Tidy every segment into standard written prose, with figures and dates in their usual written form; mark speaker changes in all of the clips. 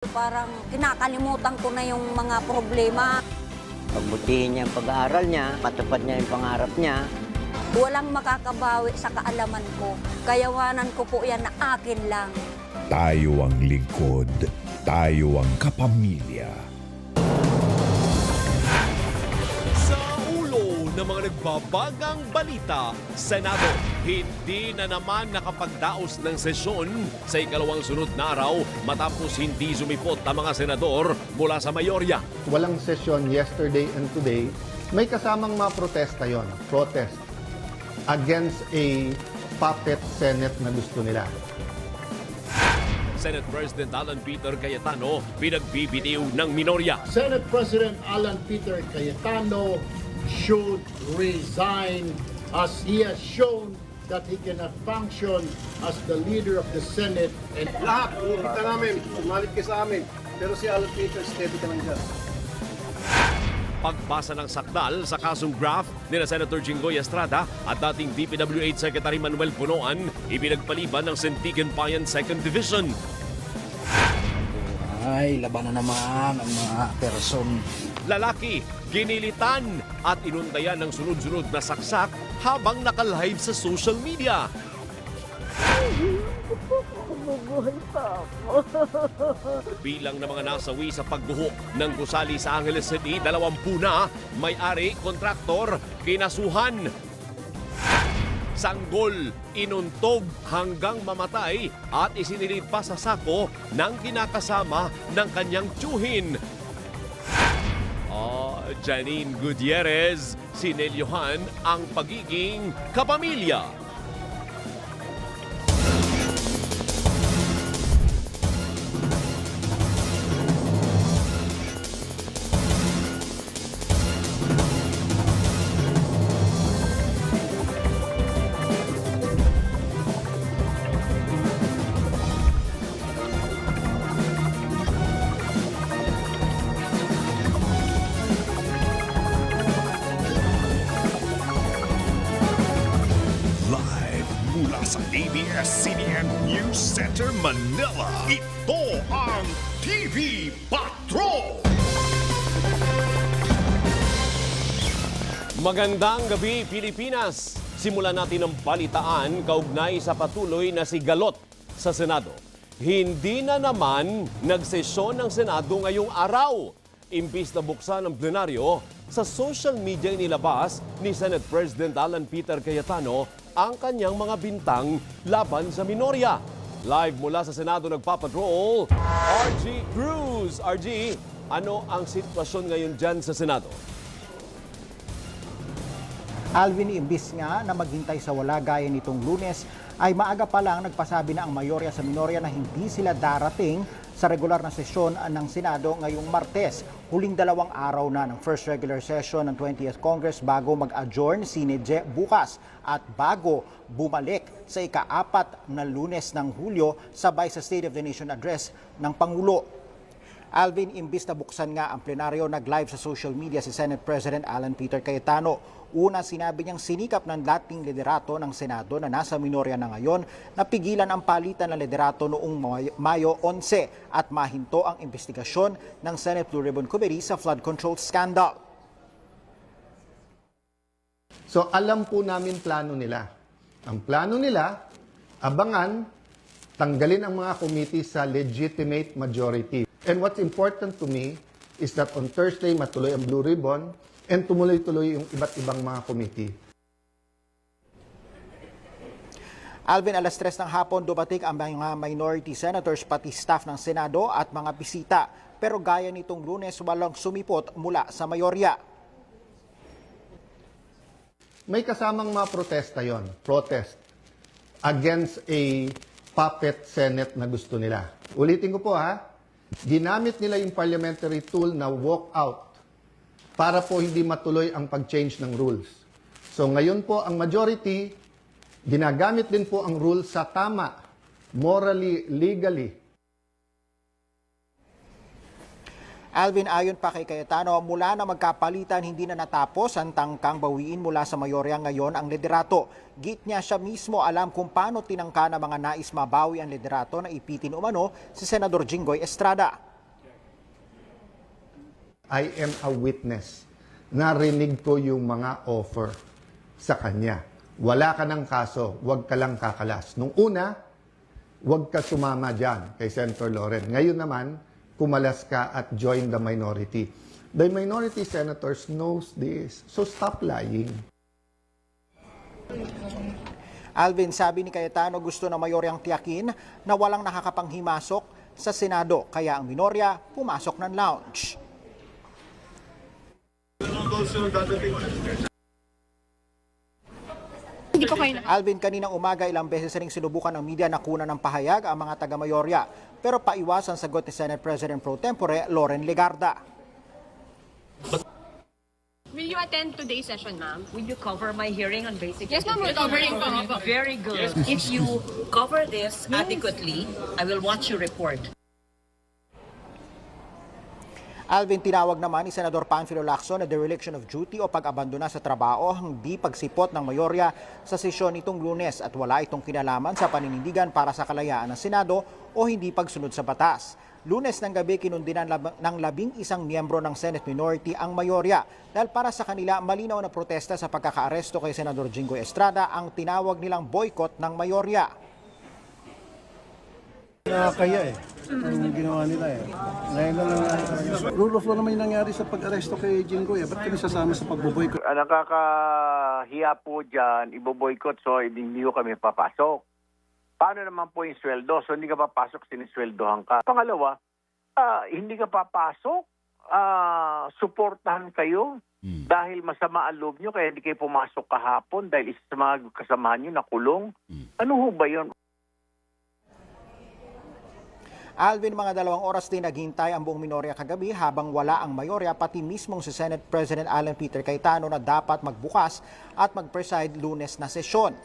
Speaker 1: Parang kinakalimutan ko na yung mga problema.
Speaker 2: Pagbutihin niya ang pag-aaral niya, matupad niya yung pangarap niya.
Speaker 1: Walang makakabawi sa kaalaman ko. Kayawanan ko po yan na akin lang.
Speaker 3: Tayo ang lingkod, tayo ang kapamilya.
Speaker 4: Sa ulo ng mga nagbabagang balita, Senado, hindi na naman nakapagdaos ng sesyon sa ikalawang sunod na araw matapos hindi sumipot ang mga senador mula sa mayorya.
Speaker 5: Walang sesyon yesterday and today. May kasamang mga protesta yon, protest against a puppet Senate na gusto nila.
Speaker 4: Senate President Alan Peter Cayetano pinagbibitiw ng minorya.
Speaker 6: Senate President Alan Peter Cayetano should resign as he has shown that he cannot function as the leader of the Senate.
Speaker 7: And lahat, kita namin, sumalit ka sa amin. Pero si Alan Peter, steady ka lang dyan.
Speaker 4: Pagbasa ng sakdal sa kasong graft ni Senator Jinggoy Estrada at dating DPWH Secretary Manuel Punoan, ibinagpaliban ng Sentigan Bayan 2nd Division.
Speaker 8: Ay, laban na naman ang mga person.
Speaker 4: Lalaki, ginilitan at inundayan ng sunod-sunod na saksak habang nakalive sa social media. Bilang ng mga nasawi sa pagguho ng gusali sa Angeles City, 20 na, may-ari, kontraktor, kinasuhan. Sanggol, inuntog hanggang mamatay at isinilid pa sa sako ng kinakasama ng kanyang tiyuhin. Janine Gutierrez, sinelyohan ang pagiging kapamilya.
Speaker 3: Mula sa ABS-CBN News Center, Manila, ito ang TV Patrol!
Speaker 4: Magandang gabi, Pilipinas! Simulan natin ang balitaan kaugnay sa patuloy na sigalot sa Senado. Hindi na naman nagsesyon ng Senado ngayong araw. Imbis na buksan ang plenaryo, sa social media inilabas ni Senate President Alan Peter Cayetano ang kanyang mga bintang laban sa minorya. Live mula sa Senado nagpapatrol, RG Cruz. RG, ano ang sitwasyon ngayon dyan sa Senado?
Speaker 8: Alvin, imbis nga na maghintay sa wala gaya nitong Lunes, ay maaga pa lang nagpasabi na ang mayorya sa minorya na hindi sila darating sa regular na sesyon ng Senado ngayong Martes. Huling 2 araw na ng first regular session ng 20th Congress bago mag-adjourn sinedye bukas at bago bumalik sa ika-4 na Lunes ng Hulyo sabay sa State of the Nation address ng Pangulo. Alvin, imbis na buksan nga ang plenaryo, nag-live sa social media si Senate President Alan Peter Cayetano. Una, sinabi niyang sinikap ng dating liderato ng Senado na nasa minorya na ngayon na pigilan ang palitan ng liderato noong Mayo 11 at mahinto ang investigasyon ng Senate Blue Ribbon Committee sa flood control scandal.
Speaker 5: So alam po namin plano nila. Ang plano nila, abangan, tanggalin ang mga committee sa legitimate majority. And what's important to me is that on Thursday matuloy ang Blue Ribbon and tumuloy-tuloy yung iba't ibang mga committee.
Speaker 8: Alvin, alas 3 ng hapon dumating ang mga minority senators pati staff ng Senado at mga bisita. Pero gaya nitong Lunes, walang sumipot mula sa mayorya.
Speaker 5: May kasamang mga protesta yon, protest against a puppet Senate na gusto nila. Ulitin ko po ha, ginamit nila yung parliamentary tool na walk out para po hindi matuloy ang pag-change ng rules. So ngayon po ang majority, ginagamit din po ang rules sa tama, morally, legally.
Speaker 8: Alvin, ayon pa kay Cayetano, mula na magkapalitan hindi na natapos ang tangkang bawiin mula sa mayorya ngayon ang liderato. Git niya siya mismo alam kung paano tinangka ng mga nais mabawi ang liderato na ipitin umano si Senador Jinggoy Estrada.
Speaker 5: I am a witness. Narinig ko yung mga offer sa kanya. Wala ka ng kaso, wag ka lang kakalas. Nung una, wag ka sumama dyan kay Senator Loren. Ngayon naman, kumalas ka at join the minority. The minority senators knows this. So stop lying.
Speaker 8: Alvin, sabi ni Cayetano gusto na mayoryang tiyakin na walang nakakapanghimasok sa Senado. Kaya ang minorya pumasok ng lounge. Alvin, kaninang umaga ilang beses ring sinubukan ng media na kunan ng pahayag ang mga taga-mayorya. Pero paiwas ang sagot ni Senate President Pro Tempore Loren Legarda.
Speaker 9: Will you attend today's session, ma'am?
Speaker 10: Will you cover my hearing on basic
Speaker 9: Yes, ma'am, we're covering po.
Speaker 10: Very good. If you cover this adequately, I will watch your report.
Speaker 8: Alvin, tinawag naman ni Senador Panfilo Lacson na dereliction of duty o pag-abandona sa trabaho ang di pagsipot ng mayorya sa sesyon nitong Lunes at wala itong kinalaman sa paninindigan para sa kalayaan ng Senado o hindi pagsunod sa batas. Lunes ng gabi kinundinan ng 11 miyembro ng Senate minority ang mayorya dahil para sa kanila malinaw na protesta sa pagkakaaresto kay Senador Jinggoy Estrada ang tinawag nilang boycott ng mayorya.
Speaker 7: Nakakaya ang ginawa nila Ngayon na lang, rule of law naman yung nangyari sa pag-aresto kay Jinggoy. Ba't kami sasama sa pagboboycott?
Speaker 11: Nakakahiya po dyan, iboboycott, so hindi ko kami papasok. Paano naman po yung sweldo? So hindi ka papasok, sinisweldohan ka. Pangalawa, hindi ka papasok, suportahan kayo dahil masama ang loob nyo, kaya hindi kayo pumasok kahapon dahil isa sa mga kasamahan nyo nakulong. Ano ho ba yun?
Speaker 8: Alvin, mga 2 oras din naghintay ang buong minorya kagabi habang wala ang mayorya pati mismong si Senate President Alan Peter Cayetano na dapat magbukas at mag-preside Lunes na sesyon.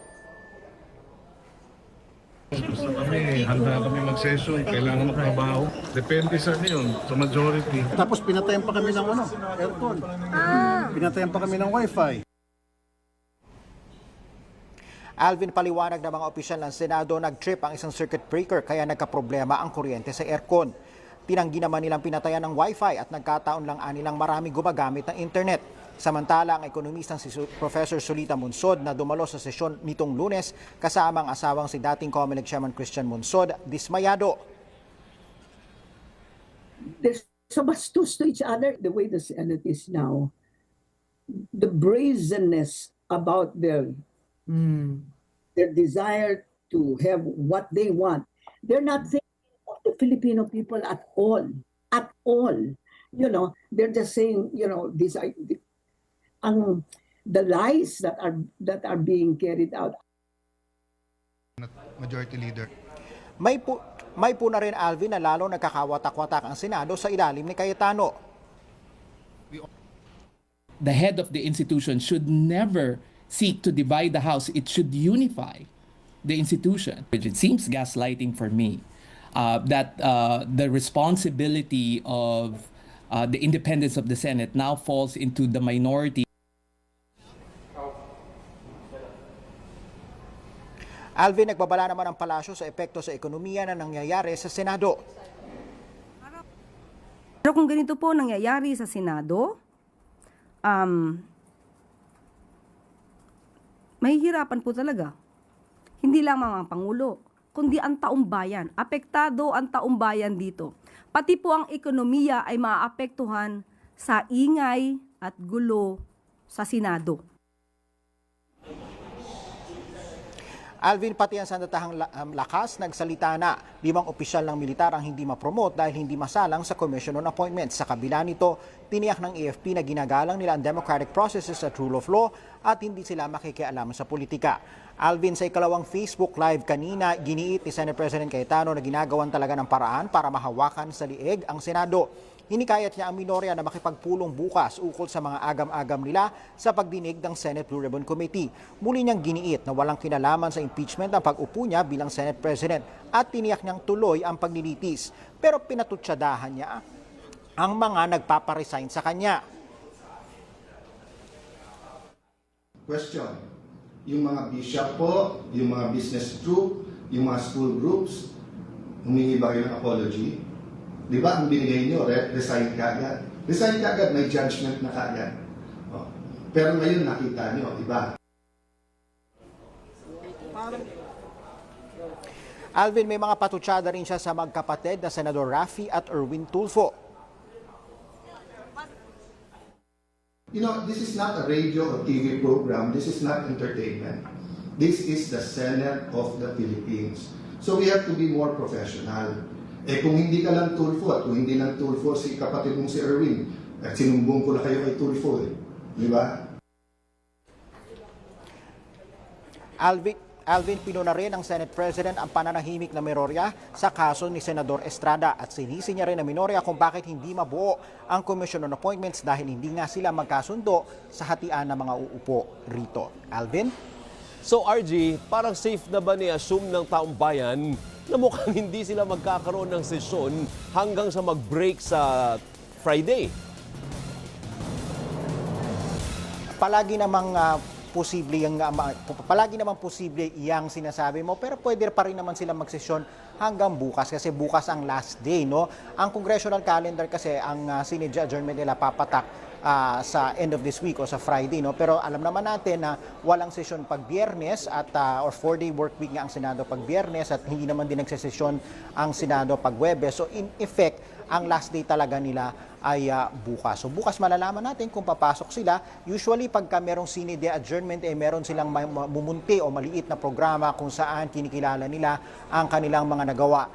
Speaker 12: Handa kami mag-session, kailangan magtrabaho. Depende sa yun, sa majority.
Speaker 7: Tapos pinatayan pa kami ng aircon. Pinatayan pa kami ng wifi.
Speaker 8: Alvin, paliwanag ng mga opisyal ng Senado, nag-trip ang isang circuit breaker kaya nagkaproblema ang kuryente sa aircon. Tinanggi naman nilang pinatayan ng wifi at nagkataon lang anilang marami gumagamit ng internet. Samantala, ang ekonomistang si Professor Solita Monsod na dumalo sa sesyon nitong Lunes kasama ang asawang si dating COMELEC Chairman Christian Monsod, dismayado.
Speaker 13: They're so bastos to each other the way the Senate is now. The brazenness about their desire to have what they want. They're not thinking of the Filipino people at all. At all. You know, they're just saying, you know, these are the lies that are being carried out.
Speaker 5: Majority Leader.
Speaker 8: May po na rin, Alvin, na lalo nagkakawatak-watak ang Senado sa ilalim ni Cayetano.
Speaker 14: The head of the institution should never seek to divide the House. It should unify the institution. It seems gaslighting for me that the responsibility of the independence of the Senate now falls into the minority.
Speaker 8: Alvin, nagbabala naman ang palasyo sa epekto sa ekonomiya na nangyayari sa Senado.
Speaker 15: Pero kung ganito po nangyayari sa Senado, mahihirapan po talaga. Hindi lang mga Pangulo, kundi ang taong bayan. Apektado ang taong bayan dito. Pati po ang ekonomiya ay maaapektuhan sa ingay at gulo sa Senado.
Speaker 8: Alvin, pati ang sandatahang lakas nagsalita na 5 opisyal ng militar ang hindi ma-promote dahil hindi masalang sa Commission on Appointments. Sa kabila nito, tiniyak ng AFP na ginagalang nila ang democratic processes at rule of law at hindi sila makikialam sa politika. Alvin, sa ikalawang Facebook Live kanina, giniit ni Senate President Cayetano na ginagawan talaga ng paraan para mahawakan sa liig ang Senado. Hinikayat niya ang minorya na makipagpulong bukas ukol sa mga agam-agam nila sa pagdinig ng Senate Blue Ribbon Committee. Muli niyang giniit na walang kinalaman sa impeachment ang pag-upo niya bilang Senate President at tiniyak niyang tuloy ang paglilitis. Pero pinatutsadahan niya ang mga nagpaparesign sa kanya.
Speaker 5: Question. Yung mga bishop po, yung mga business group, yung mga school groups, humingi ba kayo ng apology? Di ba ang binigay nyo, resign ka agad. Resign ka agad, may judgment na kaagad. Oh. Pero ngayon nakita nyo, iba.
Speaker 8: Alvin, may mga patutsada rin siya sa magkapatid na Senador Raffy at Erwin Tulfo.
Speaker 5: You know, this is not a radio or TV program. This is not entertainment. This is the Senate of the Philippines. So we have to be more professional. Eh kung hindi ka lang Tulfo at kung hindi lang Tulfo si kapatid mong si Erwin, at sinumbong ko na kayo kay Tulfo eh. Di ba?
Speaker 8: Alvin, pinuna rin ng Senate President ang pananahimik na Minoria sa kaso ni Senador Estrada at sinisi niya rin ang Minoria kung bakit hindi mabuo ang Commission on Appointments dahil hindi nga sila magkasundo sa hatian ng mga uupo rito. Alvin?
Speaker 4: So RG, parang safe na ba ni-assume ng taong bayan na mukhang hindi sila magkakaroon ng sesyon hanggang sa mag-break sa Friday?
Speaker 8: Palagi namang posible iyang sinasabi mo, pero pwede pa rin naman sila magsesyon hanggang bukas kasi bukas ang last day, no? Ang congressional calendar kasi ang Senate adjournment nila papatak sa end of this week o sa Friday, no? Pero alam naman natin na walang sesyon pag Biyernes at or 4-day work week nga ang Senado pag Biyernes at hindi naman din nagsesesyon ang Senado pag Huwebes. So in effect, ang last day talaga nila ay bukas. So bukas malalaman natin kung papasok sila. Usually pagka merong Senate adjournment, meron silang mumunti o maliit na programa kung saan kinikilala nila ang kanilang mga nagawa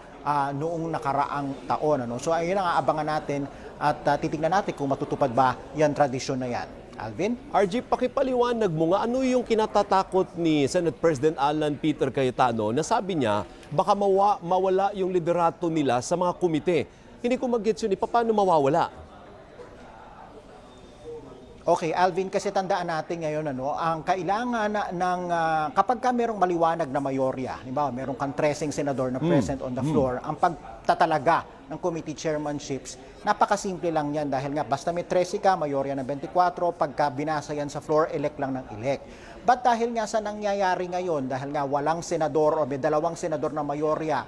Speaker 8: noong nakaraang taon. Ano? So ayun ang aabangan natin at titignan natin kung matutupad ba yan tradisyon na yan. Alvin?
Speaker 4: RG, pakipaliwanag mo nga ano yung kinatatakot ni Senate President Alan Peter Cayetano na sabi niya baka mawala yung liderato nila sa mga komite. Hindi ko mag-gets yun, paano mawawala?
Speaker 8: Okay, Alvin, kasi tandaan natin ngayon, ang kailangan ng kapag ka merong maliwanag na mayorya, halimbawa merong kantreseng senador na present on the floor, ang pagtatalaga ng committee chairmanships, napakasimple lang yan dahil nga basta may 13 ka, mayorya ng 24, pagka binasa yan sa floor, elect lang ng elect. But dahil nga sa nangyayari ngayon, dahil nga walang senador o may dalawang senador na mayorya,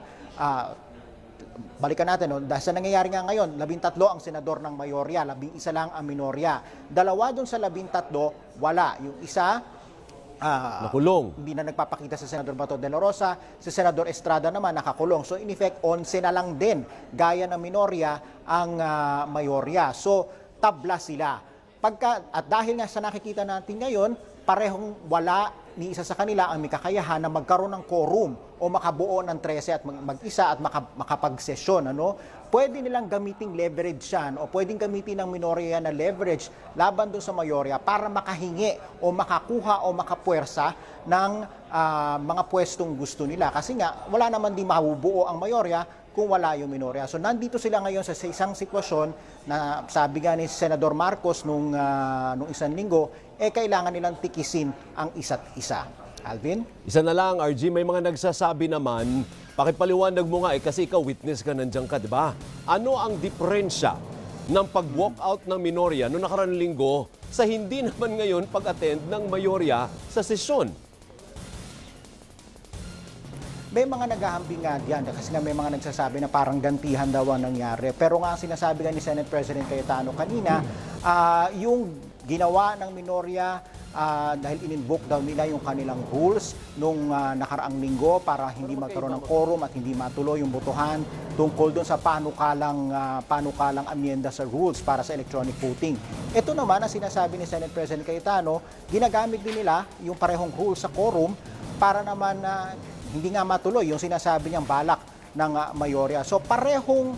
Speaker 8: balikan natin, dahil sa nangyayari nga ngayon, 13 ang senador ng mayorya, 11 lang ang minorya. 2 doon sa 13, wala. Yung isa,
Speaker 4: nakulong.
Speaker 8: Hindi na nagpapakita sa Senador Bato de la Rosa. Si Senador Estrada naman nakakulong. So in effect, 11 na lang din, gaya ng minorya, ang mayorya. So tabla sila. At dahil nga sa nakikita natin ngayon, parehong wala ni isa sa kanila ang may kakayahan na magkaroon ng quorum o makabuo ng 13 at mag-isa at makapagsesyon. Pwede nilang gamitin leverage yan o pwedeng gamitin ng minorya na leverage laban doon sa mayorya para makahingi o makakuha o makapuwersa ng mga pwestong gusto nila. Kasi nga, wala naman din mabubuo ang mayorya kung wala yung minorya. So nandito sila ngayon sa isang sitwasyon na sabi nga ni Senador Marcos nung isang linggo, kailangan nilang tikisin ang isa't isa. Alvin?
Speaker 4: Isa na lang, RG, may mga nagsasabi naman, pakipaliwanag mo nga kasi ikaw witness ka, nandiyan ka, di ba? Ano ang diferensya ng pag-walk out ng minorya noong nakaraang linggo sa hindi naman ngayon pag-attend ng mayorya sa sesyon?
Speaker 8: May mga naghahambing nga diyan kasi nga may mga nagsasabi na parang gantihan daw ang nangyari. Pero nga ang sinasabi nga ni Senate President Cayetano kanina, yung ginawa ng minorya dahil in-invoke daw nila yung kanilang rules nung nakaraang linggo para hindi magkaroon ng quorum at hindi matuloy yung botohan tungkol doon sa panukalang amyenda sa rules para sa electronic voting. Ito naman ang sinasabi ni Senate President Cayetano, ginagamit din nila yung parehong rules sa quorum para naman hindi nga matuloy yung sinasabi niyang balak ng mayorya. So parehong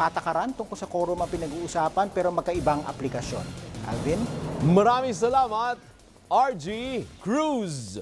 Speaker 8: patakaran tungkol sa quorum ang pinag-uusapan pero magkaibang aplikasyon. Alvin?
Speaker 4: Maraming salamat, RG Cruz.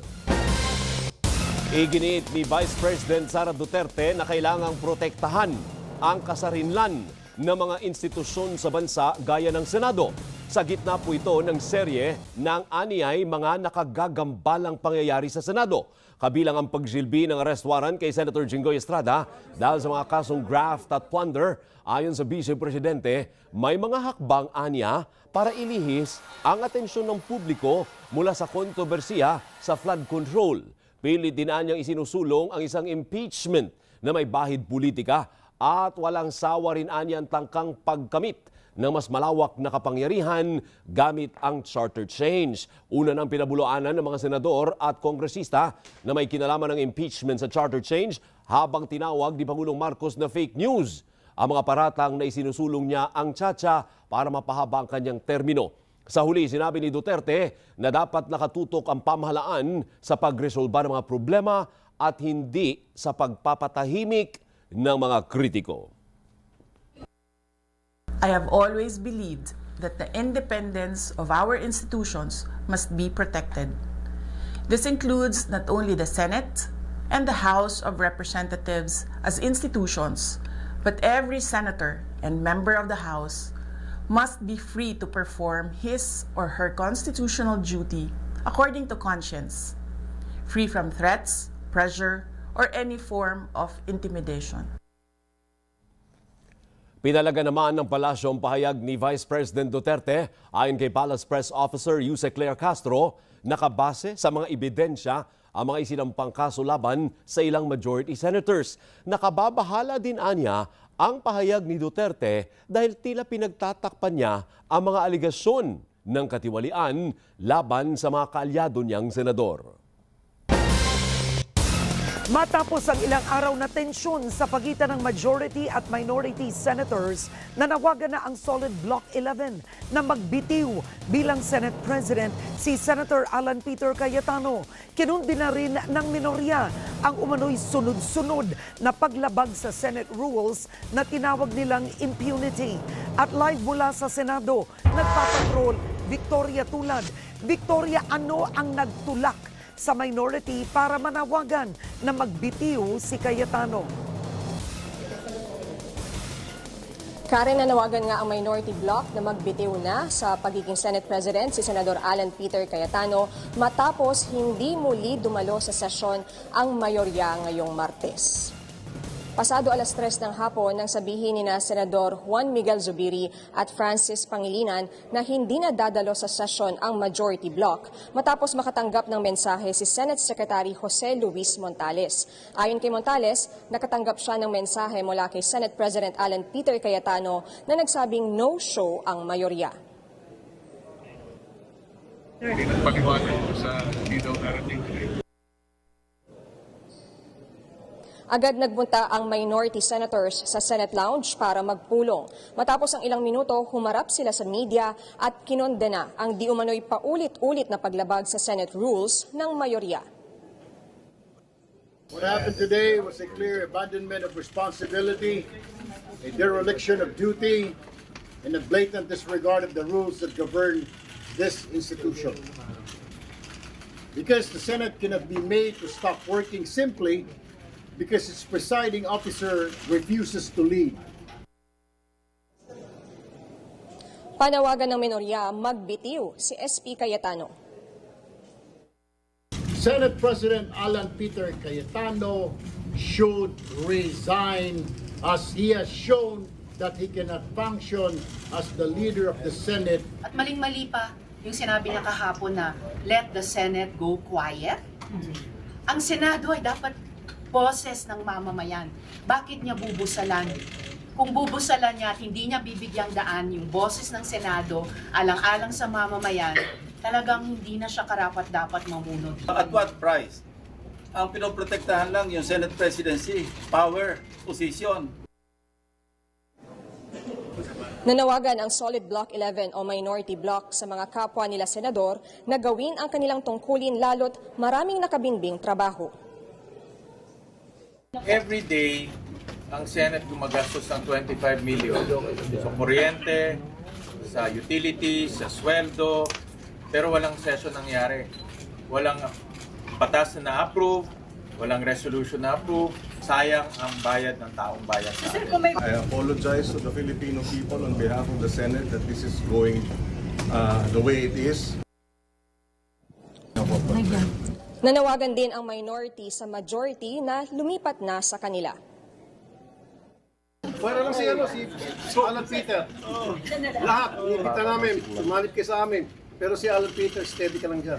Speaker 4: Iginiit ni Vice President Sara Duterte na kailangang protektahan ang kasarinlan ng mga institusyon sa bansa gaya ng Senado. Sa gitna po ito ng serye ng anyay mga nakagagambalang pangyayari sa Senado. Kabilang ang pagsilbi ng arrest warrant kay Senator Jinggoy Estrada dahil sa mga kasong graft at plunder. Ayon sa Vice Presidente, may mga hakbang anya para ilihis ang atensyon ng publiko mula sa kontrobersiya sa flood control. Pilit din anyang isinusulong ang isang impeachment na may bahid politika at walang sawa rin anya ang tangkang pagkamit ng mas malawak na kapangyarihan gamit ang charter change. Una nang pinabulaanan ng mga senador at kongresista na may kinalaman ng impeachment sa charter change habang tinawag ni Pangulong Marcos na fake news ang mga paratang na isinusulong niya ang tsa-tsa para mapahaba ang kanyang termino. Sa huli, sinabi ni Duterte na dapat nakatutok ang pamahalaan sa pagresolba ng mga problema at hindi sa pagpapatahimik ng mga kritiko.
Speaker 16: I have always believed that the independence of our institutions must be protected. This includes not only the Senate and the House of Representatives as institutions, but every senator and member of the House must be free to perform his or her constitutional duty according to conscience, free from threats, pressure, or any form of intimidation.
Speaker 4: Pinalaga naman ng palasyo ang pahayag ni Vice President Duterte ayon kay Palace Press Officer Yuse Claire Castro, nakabase sa mga ebidensya ang mga isinampang kaso laban sa ilang majority senators. Nakababahala din anya ang pahayag ni Duterte dahil tila pinagtatakpan niya ang mga aligasyon ng katiwalian laban sa mga kaalyado niyang senador.
Speaker 17: Matapos ang ilang araw na tensyon sa pagitan ng majority at minority senators, nanawagan na ang Solid Block 11 na magbitiw bilang Senate President si Senator Alan Peter Cayetano. Kinundi na rin ng minorya ang umano'y sunod-sunod na paglabag sa Senate rules na tinawag nilang impunity. At live mula sa Senado, nagpapatrol Victoria Tulad. Victoria, ano ang nagtulak sa minority para manawagan na magbitiw si Cayetano?
Speaker 9: Karen, nanawagan nga ang minority bloc na magbitiw na sa pagiging Senate President si Senador Alan Peter Cayetano matapos hindi muli dumalo sa sesyon ang mayorya ngayong Martes. Pasado 3:00 ng hapon nang sabihin ni na Senador Juan Miguel Zubiri at Francis Pangilinan na hindi na dadalo sa sesyon ang majority bloc matapos makatanggap ng mensahe si Senate Secretary Jose Luis Montales. Ayon kay Montales, nakatanggap siya ng mensahe mula kay Senate President Alan Peter Cayetano na nagsabing no-show ang mayorya.
Speaker 12: Pag-iwanan ko sa dito narating.
Speaker 9: Agad nagbunta ang minority senators sa Senate Lounge para magpulong. Matapos ang ilang minuto, humarap sila sa media at kinondena ang di umano'y paulit-ulit na paglabag sa Senate rules ng mayorya.
Speaker 6: What happened today was a clear abandonment of responsibility, a dereliction of duty, and a blatant disregard of the rules that govern this institution. Because the Senate cannot be made to stop working simply because its presiding officer refuses to lead.
Speaker 9: Panawagan ng minorya, magbitiw si SP Cayetano.
Speaker 6: Senate President Alan Peter Cayetano should resign as he has shown that he cannot function as the leader of the Senate.
Speaker 18: At maling-mali pa yung sinabi niya kahapon na let the Senate go quiet. Ang Senado ay dapat boses ng mamamayan. Bakit niya bubusalan? Kung bubusalan niya at hindi niya bibigyang daan yung boses ng Senado alang-alang sa mamamayan, talagang hindi na siya karapat-dapat mamunod.
Speaker 19: At what price? Ang pinoprotektahan lang yung Senate presidency, power, position.
Speaker 9: Nanawagan ang Solid Block 11 o Minority Bloc sa mga kapwa nila senador na gawin ang kanilang tungkulin lalo't maraming nakabinbing trabaho.
Speaker 20: Every day, ang Senate gumagastos ng 25 million sa kuryente, sa utilities, sa sweldo, pero walang session nangyari. Walang batas na na-approve, walang resolution na-approve, sayang ang bayad ng taong bayan sa atin.
Speaker 12: I apologize to the Filipino people on behalf of the Senate that this is going the way it is.
Speaker 9: Nanawagan din ang minority sa majority na lumipat na sa kanila.
Speaker 7: Para lang si Alan Peter. Lahat, kita namin, sumalit kayo sa amin. Pero si Alan Peter, steady ka lang dyan.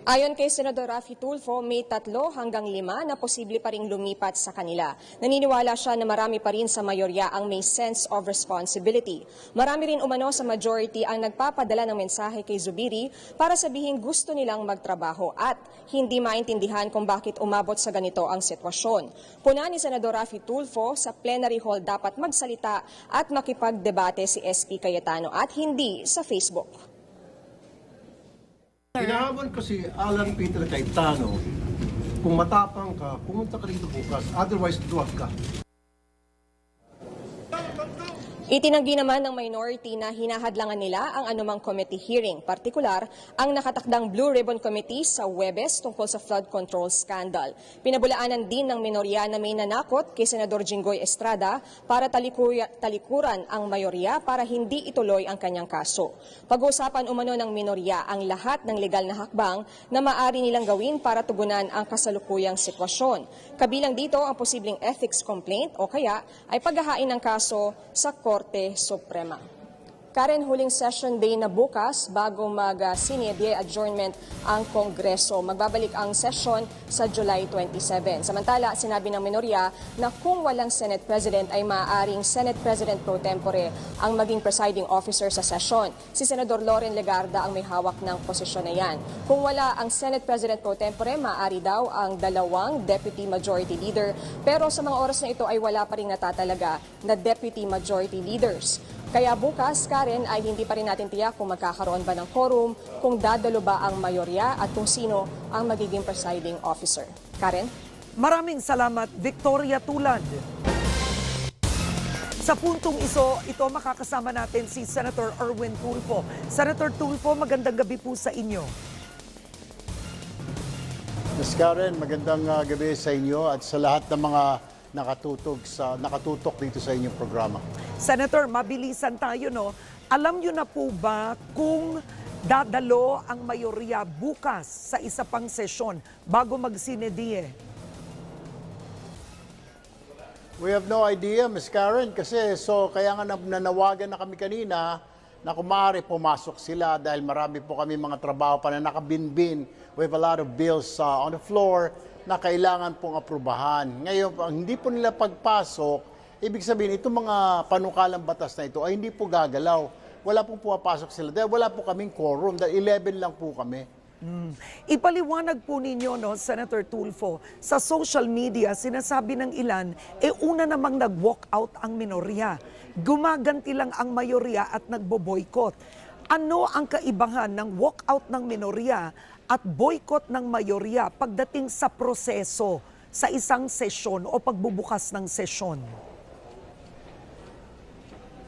Speaker 9: Ayon kay Senador Raffy Tulfo, may 3 hanggang 5 na posible pa ring lumipat sa kanila. Naniniwala siya na marami pa rin sa mayorya ang may sense of responsibility. Marami rin umano sa majority ang nagpapadala ng mensahe kay Zubiri para sabihin gusto nilang magtrabaho at hindi maintindihan kung bakit umabot sa ganito ang sitwasyon. Puna ni Senador Raffy Tulfo, sa plenary hall dapat magsalita at makipagdebate si SP Cayetano at hindi sa Facebook.
Speaker 7: Hinahamon ko si Alan Peter Cayetano, kung matapang ka, pumunta ka rito bukas, otherwise duwag ka.
Speaker 9: Itinanggi naman ng minority na hinahadlangan nila ang anumang committee hearing, partikular ang nakatakdang Blue Ribbon Committee sa Huwebes tungkol sa flood control scandal. Pinabulaanan din ng minorya na may nanakot kay Senador Jinggoy Estrada para talikuran ang mayorya para hindi ituloy ang kanyang kaso. Pag-uusapan umano ng minorya ang lahat ng legal na hakbang na maaari nilang gawin para tugunan ang kasalukuyang sitwasyon. Kabilang dito ang posibleng ethics complaint o kaya ay paghahain ng kaso sa Korte Suprema. Karen, huling session day na bukas bago mag-sine die adjournment ang Kongreso. Magbabalik ang session sa July 27. Samantala, sinabi ng minorya na kung walang Senate President ay maaaring Senate President pro tempore ang maging presiding officer sa session. Si Senador Loren Legarda ang may hawak ng posisyon na yan. Kung wala ang Senate President pro tempore, maaari daw ang 2 Deputy Majority Leader. Pero sa mga oras na ito ay wala pa rin natatalaga na Deputy Majority Leaders. Kaya bukas, Karen, ay hindi pa rin natin tiyak kung magkakaroon ba ng quorum, kung dadalo ba ang mayorya at kung sino ang magiging presiding officer. Karen?
Speaker 17: Maraming salamat, Victoria Tulad. Sa puntong ito makakasama natin si Senator Erwin Tulfo. Senator Tulfo, magandang gabi po sa inyo.
Speaker 21: Ms. Karen, magandang gabi sa inyo at sa lahat ng mga nakatutok dito sa inyong programa.
Speaker 17: Senator, mabilisan tayo, no? Alam nyo na po ba kung dadalo ang mayorya bukas sa isa pang sesyon bago mag-sinedie?
Speaker 21: We have no idea, Ms. Karen, kasi kaya nga nanawagan na kami kanina na kung maaari pumasok sila dahil marami po kami mga trabaho pa na nakabinbin. We have a lot of bills on the floor na kailangan pong aprubahan. Ngayon, hindi po nila pagpasok, ibig sabihin, itong mga panukalang batas na ito ay hindi po gagalaw. Wala pong pumapasok sila dahil wala po kaming quorum, dahil 11 lang po kami.
Speaker 17: Ipaliwanag po ninyo, no, Senator Tulfo, sa social media, sinasabi ng ilan, una namang nag-walk out ang minorya. Gumaganti lang ang mayorya at nagbo-boycott. Ano ang kaibahan ng walk out ng minorya at boycott ng mayorya pagdating sa proseso sa isang sesyon o pagbubukas ng sesyon?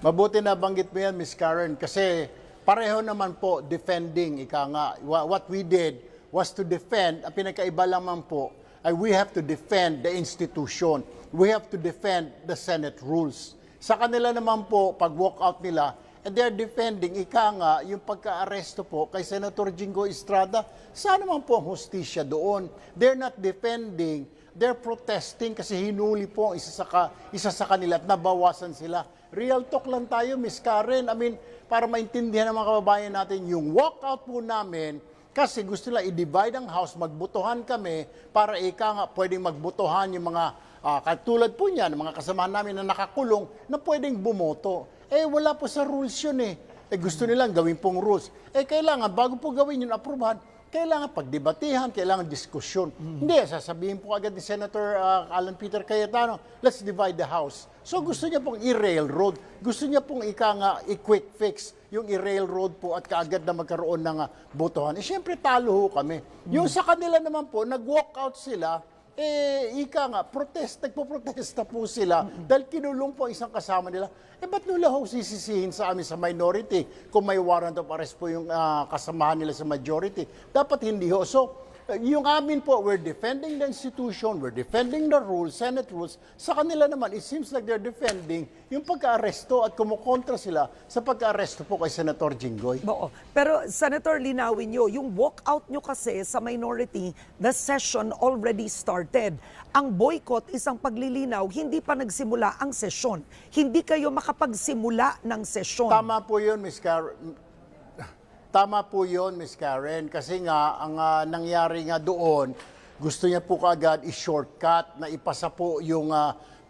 Speaker 21: Mabuti na banggit mo yan, Ms. Karen, kasi pareho naman po defending, ika nga. What we did was to defend, ang pinakaiba lamang po, ay we have to defend the institution. We have to defend the Senate rules. Sa kanila naman po, pag walk out nila, and they're defending, ika nga, yung pagka-aresto po kay Senator Jinggoy Estrada, saan naman po ang hustisya doon? They're not defending, they're protesting kasi hinuli po isa sa kanila at nabawasan sila. Real talk lang tayo, Ms. Karen. I mean, para maintindihan ng mga kababayan natin, yung walkout po namin, kasi gusto nila i-divide ang house, magbutuhan kami, para ika nga pwedeng magbutuhan yung mga katulad po niya, ng mga kasamahan namin na nakakulong, na pwedeng bumoto. Wala po sa rules yun gusto nilang gawin pong rules. Kailangan, bago po gawin yun, aprubahan, kailangan pagdebatihan, kailangan diskusyon. Hindi, sasabihin po agad ni Senator Alan Peter Cayetano, let's divide the House. So gusto niya pong i-railroad, gusto niya pong i-quick fix yung i-railroad po at kaagad na magkaroon ng botohan. Siyempre talo ho kami. Yung sa kanila naman po, nag-walk out sila, nagpo-protesta po sila dahil kinulong po isang kasama nila. Ba't nila ho sisisihin sa amin sa minority kung may warrant of arrest po yung kasamahan nila sa majority? Dapat hindi ho. So, yung amin po, we're defending the institution, we're defending the rules, Senate rules. Sa kanila naman, it seems like they're defending yung pagka-aresto at kumukontra sila sa pagka-aresto po kay Senator Jinggoy.
Speaker 17: Oo. Pero Senator, linawin nyo, yung walkout nyo kasi sa minority, the session already started. Ang boycott, isang paglilinaw, hindi pa nagsimula ang session. Hindi kayo makapagsimula ng session.
Speaker 21: Tama po yun, Ms. Tama po yun, Miss Karen, kasi nga, ang nangyari nga doon, gusto niya po kaagad i-shortcut na ipasa po yung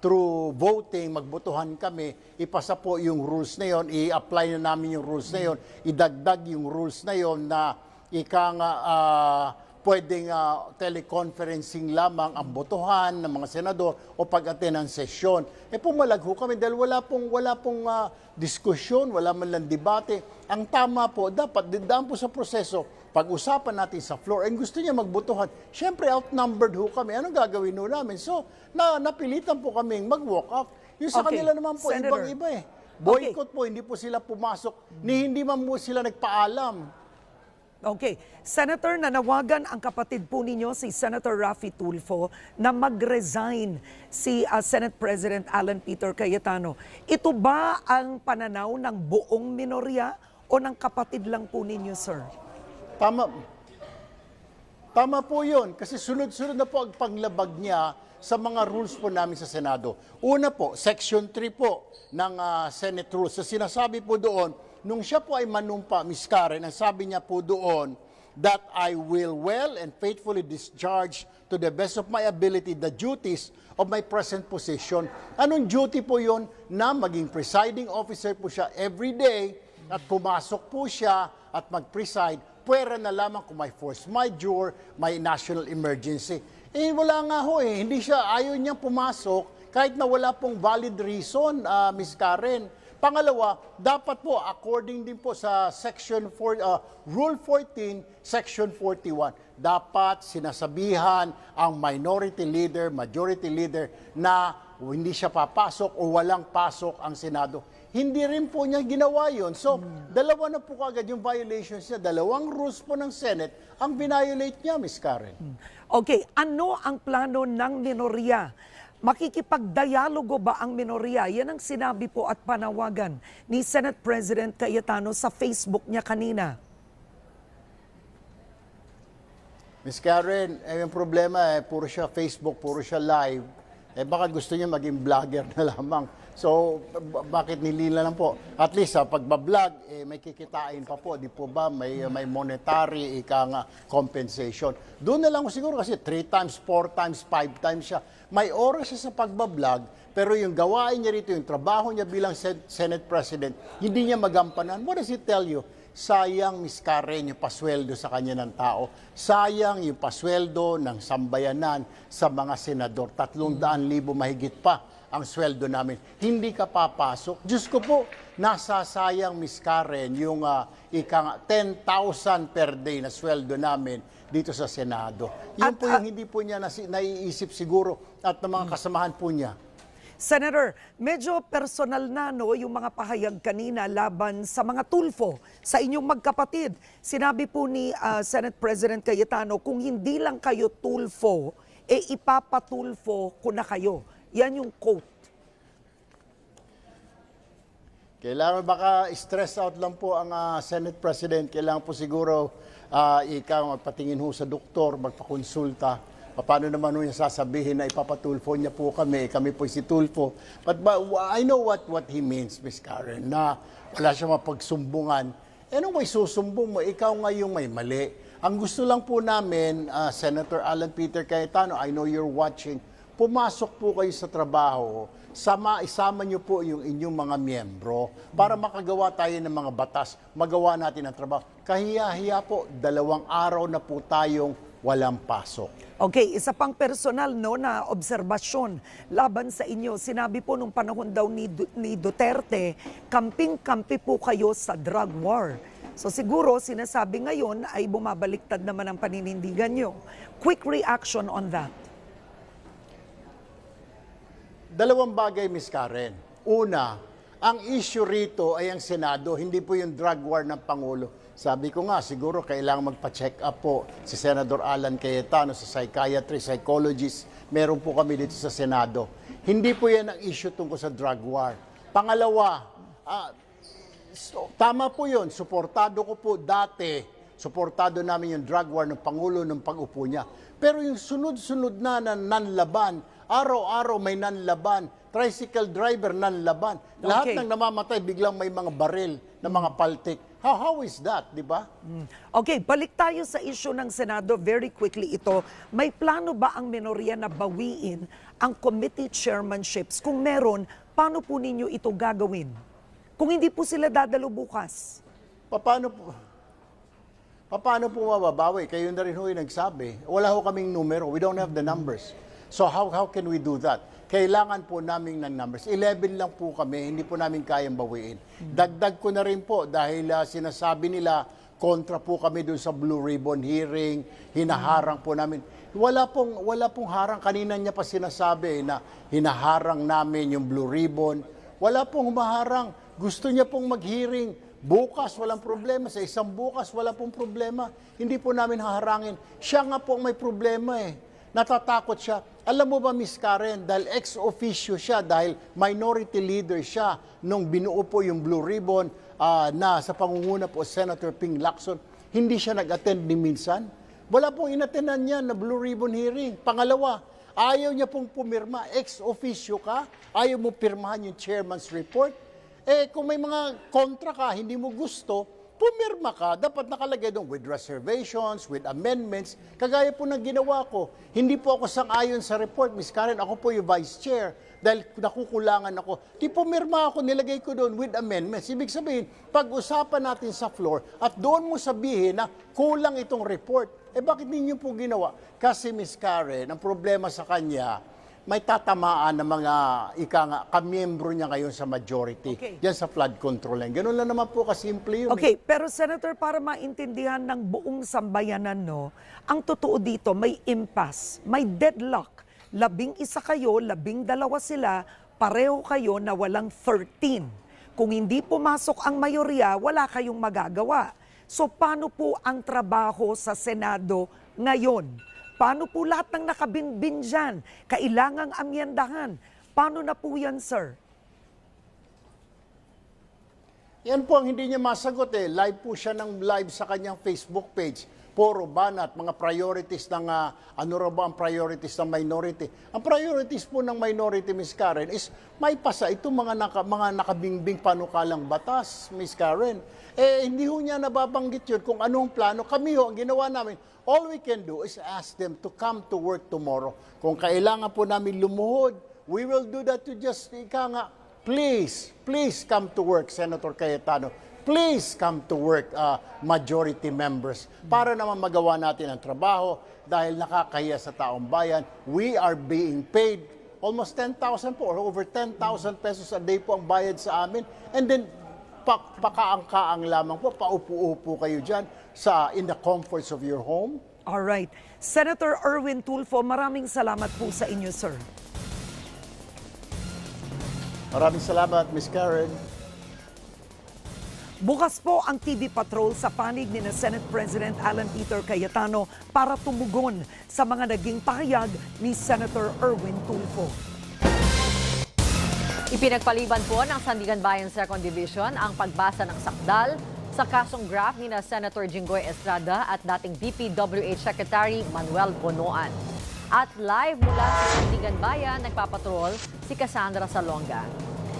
Speaker 21: through voting, magbotohan kami, ipasa po yung rules na yon, i-apply na namin yung rules na yon, idagdag yung rules na yon na ika nga pwedeng teleconferencing lamang ang botohan ng mga senador o pag-attend ng sesyon. Pumalag ho kami dahil wala pong diskusyon, wala man lang debate. Ang tama po, dapat didaan po sa proseso, pag-usapan natin sa floor. And gusto niya magbotohan. Siyempre, outnumbered ho kami. Anong gagawin ho namin? So, napilitan po kaming mag-walk out. Yung sa kanila naman po,
Speaker 17: Senator.
Speaker 21: ibang-iba eh. Boycott po, hindi po sila pumasok, hindi man po sila nagpaalam.
Speaker 17: Okay. Senator, nanawagan ang kapatid po ninyo, si Senator Raffy Tulfo, na mag-resign si Senate President Alan Peter Cayetano. Ito ba ang pananaw ng buong minorya o ng kapatid lang po ninyo, sir?
Speaker 21: Tama po yun, kasi sunod-sunod na po ang paglabag niya sa mga rules po namin sa Senado. Una po, Section 3 po ng Senate Rules. So sinasabi po doon, nung siya po ay manumpa, Ms. Karen, ang sabi niya po doon, that I will well and faithfully discharge to the best of my ability the duties of my present position. Anong duty po yun? Na maging presiding officer po siya every day at pumasok po siya at mag-preside, pwera na lamang kung may force majeure, may national emergency. Wala nga ho eh. Hindi siya, ayaw niyang pumasok kahit na wala pong valid reason, Ms. Karen. Pangalawa, dapat po, according din po sa Rule 14, Section 41, dapat sinasabihan ang minority leader, majority leader na hindi siya papasok o walang pasok ang Senado. Hindi rin po niya ginawa yun. So, dalawa na po kagad yung violations niya. Dalawang rules po ng Senate ang binayolate niya, Ms. Karen.
Speaker 17: Okay, ano ang plano ng minorya? Makikipagdialogo ba ang minorya? Yan ang sinabi po at panawagan ni Senate President Cayetano sa Facebook niya kanina.
Speaker 21: Ms. Karen, yung problema puro siya Facebook, puro siya live. Baka gusto niya maging vlogger na lamang. So, bakit nilila lang po? At least sa pagbablog, may kikitain pa po. Di po ba? May monetary compensation. Doon na lang siguro kasi 3 times, 4 times, 5 times siya. May oras siya sa pagbablog, pero yung gawain niya rito, yung trabaho niya bilang Senate President, hindi niya magampanan. What does it tell you? Sayang, Ms. Karen, yung pasweldo sa kanya ng tao. Sayang yung pasweldo ng sambayanan sa mga senador. 300,000 mahigit pa ang sweldo namin. Hindi ka papasok. Diyos ko po, nasasayang, Ms. Karen, yung 10,000 per day na sweldo namin dito sa Senado. Yun po yung hindi po niya naiisip siguro at ng mga kasamahan po niya.
Speaker 17: Senator, medyo personal na yung mga pahayag kanina laban sa mga Tulfo, sa inyong magkapatid. Sinabi po ni Senate President Cayetano, kung hindi lang kayo Tulfo, ipapatulfo ko na kayo. Yan yung quote.
Speaker 21: Kailangan baka stress out lang po ang Senate President. Kailangan po siguro magpatingin ho sa doktor, magpakonsulta. Paano naman niya sasabihin na ipapatulfo niya po kami po si Tulfo. But I know what he means, Ms. Karen, na wala siya mapagsumbungan. Anong may susumbong mo? Ikaw nga yung may mali. Ang gusto lang po namin, Senator Alan Peter Cayetano, I know you're watching, pumasok po kayo sa trabaho, isama niyo po yung inyong mga miyembro para makagawa tayo ng mga batas, magawa natin ang trabaho. Kahiya-hiya po, 2 araw na po tayong walang pasok.
Speaker 17: Okay, isa pang personal na obserbasyon laban sa inyo. Sinabi po nung panahon daw ni Duterte, kamping-kampi po kayo sa drug war. So siguro sinasabi ngayon ay bumabaliktad naman ang paninindigan nyo. Quick reaction on that.
Speaker 21: 2 bagay, Ms. Karen. Una, ang issue rito ay ang Senado, hindi po yung drug war ng Pangulo. Sabi ko nga, siguro kailangan magpa-check up po si Senator Alan Cayetano sa psychiatry, psychologist. Meron po kami dito sa Senado. Hindi po yan ang issue tungkol sa drug war. Pangalawa, tama po yun. Suportado ko po dati. Suportado namin yung drug war ng Pangulo ng pag-upo niya. Pero yung sunod-sunod na nanlaban, araw-araw may nanlaban, tricycle driver nanlaban. Lahat ng namamatay, biglang may mga baril na mga paltik. How is that, di ba?
Speaker 17: Okay, balik tayo sa issue ng Senado very quickly ito. May plano ba ang minorya na bawiin ang committee chairmanships? Kung meron, paano po ninyo ito gagawin? Kung hindi po sila dadalo bukas.
Speaker 21: Paano po mababawi? Kayo na rin ho yung nagsabi. Wala ho kaming numero. We don't have the numbers. So how can we do that? Kailangan po namin ng numbers. 11 lang po kami, hindi po namin kayang bawiin. Dagdag ko na rin po dahil sinasabi nila kontra po kami dun sa Blue Ribbon hearing, hinaharang po namin. Wala pong harang. Kanina niya pa sinasabi na hinaharang namin yung Blue Ribbon. Wala pong humaharang. Gusto niya pong mag-hearing. Bukas, walang problema. Sa isang bukas, wala pong problema. Hindi po namin haharangin. Siya nga po may problema eh. Natatakot siya. Alam mo ba, Miss Karen, dahil ex-officio siya, dahil minority leader siya nung binuo po yung Blue Ribbon na sa pangunguna po Senator Ping Lacson, hindi siya nag-attend ni minsan. Wala pong inattendan niya na Blue Ribbon hearing. Pangalawa, ayaw niya pong pumirma. Ex-officio ka, ayaw mo pirmahan yung chairman's report. Kung may mga kontra ka, hindi mo gusto, pumirma ka, dapat nakalagay doon with reservations, with amendments, kagaya po ng ginawa ko. Hindi po ako sang-ayon sa report, Ms. Karen, ako po yung vice chair, dahil nakukulangan ako. Di pumirma ako, nilagay ko doon with amendments. Ibig sabihin, pag-usapan natin sa floor, at doon mo sabihin na kulang itong report. Bakit ninyo po ginawa? Kasi, Ms. Karen, ang problema sa kanya, may tatamaan ng mga kamiyembro niya ngayon sa majority.
Speaker 17: Okay.
Speaker 21: Diyan sa flood control lang. Ganun lang naman po kasimple yun.
Speaker 17: Okay, pero Senator, para maintindihan ng buong sambayanan, no, ang totoo dito, may impasse, may deadlock. 11 kayo, 12 sila, pareho kayo na walang 13. Kung hindi pumasok ang mayorya, wala kayong magagawa. So paano po ang trabaho sa Senado ngayon? Paano po lahat ng nakabinbin dyan? Kailangang amyendahan. Paano na po yan, sir?
Speaker 21: Yan po ang hindi niya masagot eh. Live po siya ng live sa kanyang Facebook page. Puro banat, mga priorities ng, ano ra ba ang priorities ng minority? Ang priorities po ng minority, Ms. Karen, is may pasa itong mga nakabingbing panukalang batas, Ms. Karen. Hindi ho niya nababanggit yun kung anong plano. Kami ho, ang ginawa namin, all we can do is ask them to come to work tomorrow. Kung kailangan po namin lumuhod, we will do that to just, please come to work, Senator Cayetano. Please come to work, majority members, para naman magawa natin ang trabaho dahil nakakahiya sa taong bayan. We are being paid almost 10,000 po or over 10,000 pesos a day po ang bayad sa amin. And then, pakaang-kaang lamang po, paupo-upo kayo dyan in the comforts of your home.
Speaker 17: All right. Senator Erwin Tulfo, maraming salamat po sa inyo, sir.
Speaker 21: Maraming salamat, Ms. Karen.
Speaker 17: Bukas po ang TV Patrol sa panig ni Senate President Alan Peter Cayetano para tumugon sa mga naging pahayag ni Senator Erwin Tulfo.
Speaker 2: Ipinagpaliban po ng Sandigan Bayan 2nd Division ang pagbasa ng sakdal sa kasong graft ni Senator Jinggoy Estrada at dating DPWH Secretary Manuel Bonoan. At live mula sa Sandigan Bayan, nagpapatrol si Cassandra Salonga.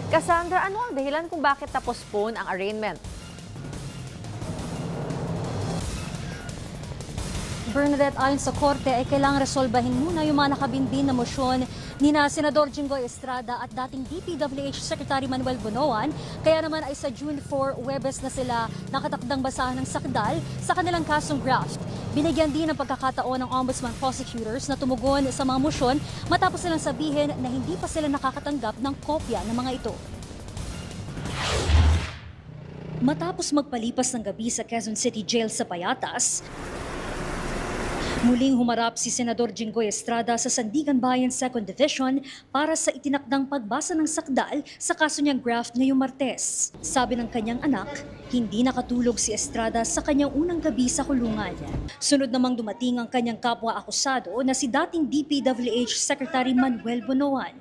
Speaker 2: Cassandra, ano ang dahilan kung bakit na-postpone ang arraignment?
Speaker 22: Bernadette, ayon sa korte ay kailangang resolbahin muna yung mga nakabinbin na mosyon ni na Senador Jinggoy Estrada at dating DPWH Secretary Manuel Bonoan. Kaya naman ay sa June 4, Huwebes na sila nakatakdang basahan ng sakdal sa kanilang kasong graft. Binigyan din ng pagkakataon ng Ombudsman prosecutors na tumugon sa mga mosyon matapos silang sabihin na hindi pa sila nakakatanggap ng kopya ng mga ito. Matapos magpalipas ng gabi sa Quezon City Jail sa Payatas, muling humarap si Senador Jinggoy Estrada sa Sandigan Bayan 2nd Division para sa itinakdang pagbasa ng sakdal sa kaso niyang graft ngayong Martes. Sabi ng kanyang anak, hindi nakatulog si Estrada sa kanyang unang gabi sa kulungan. Sunod namang dumating ang kanyang kapwa-akusado na si dating DPWH Secretary Manuel Bonoan.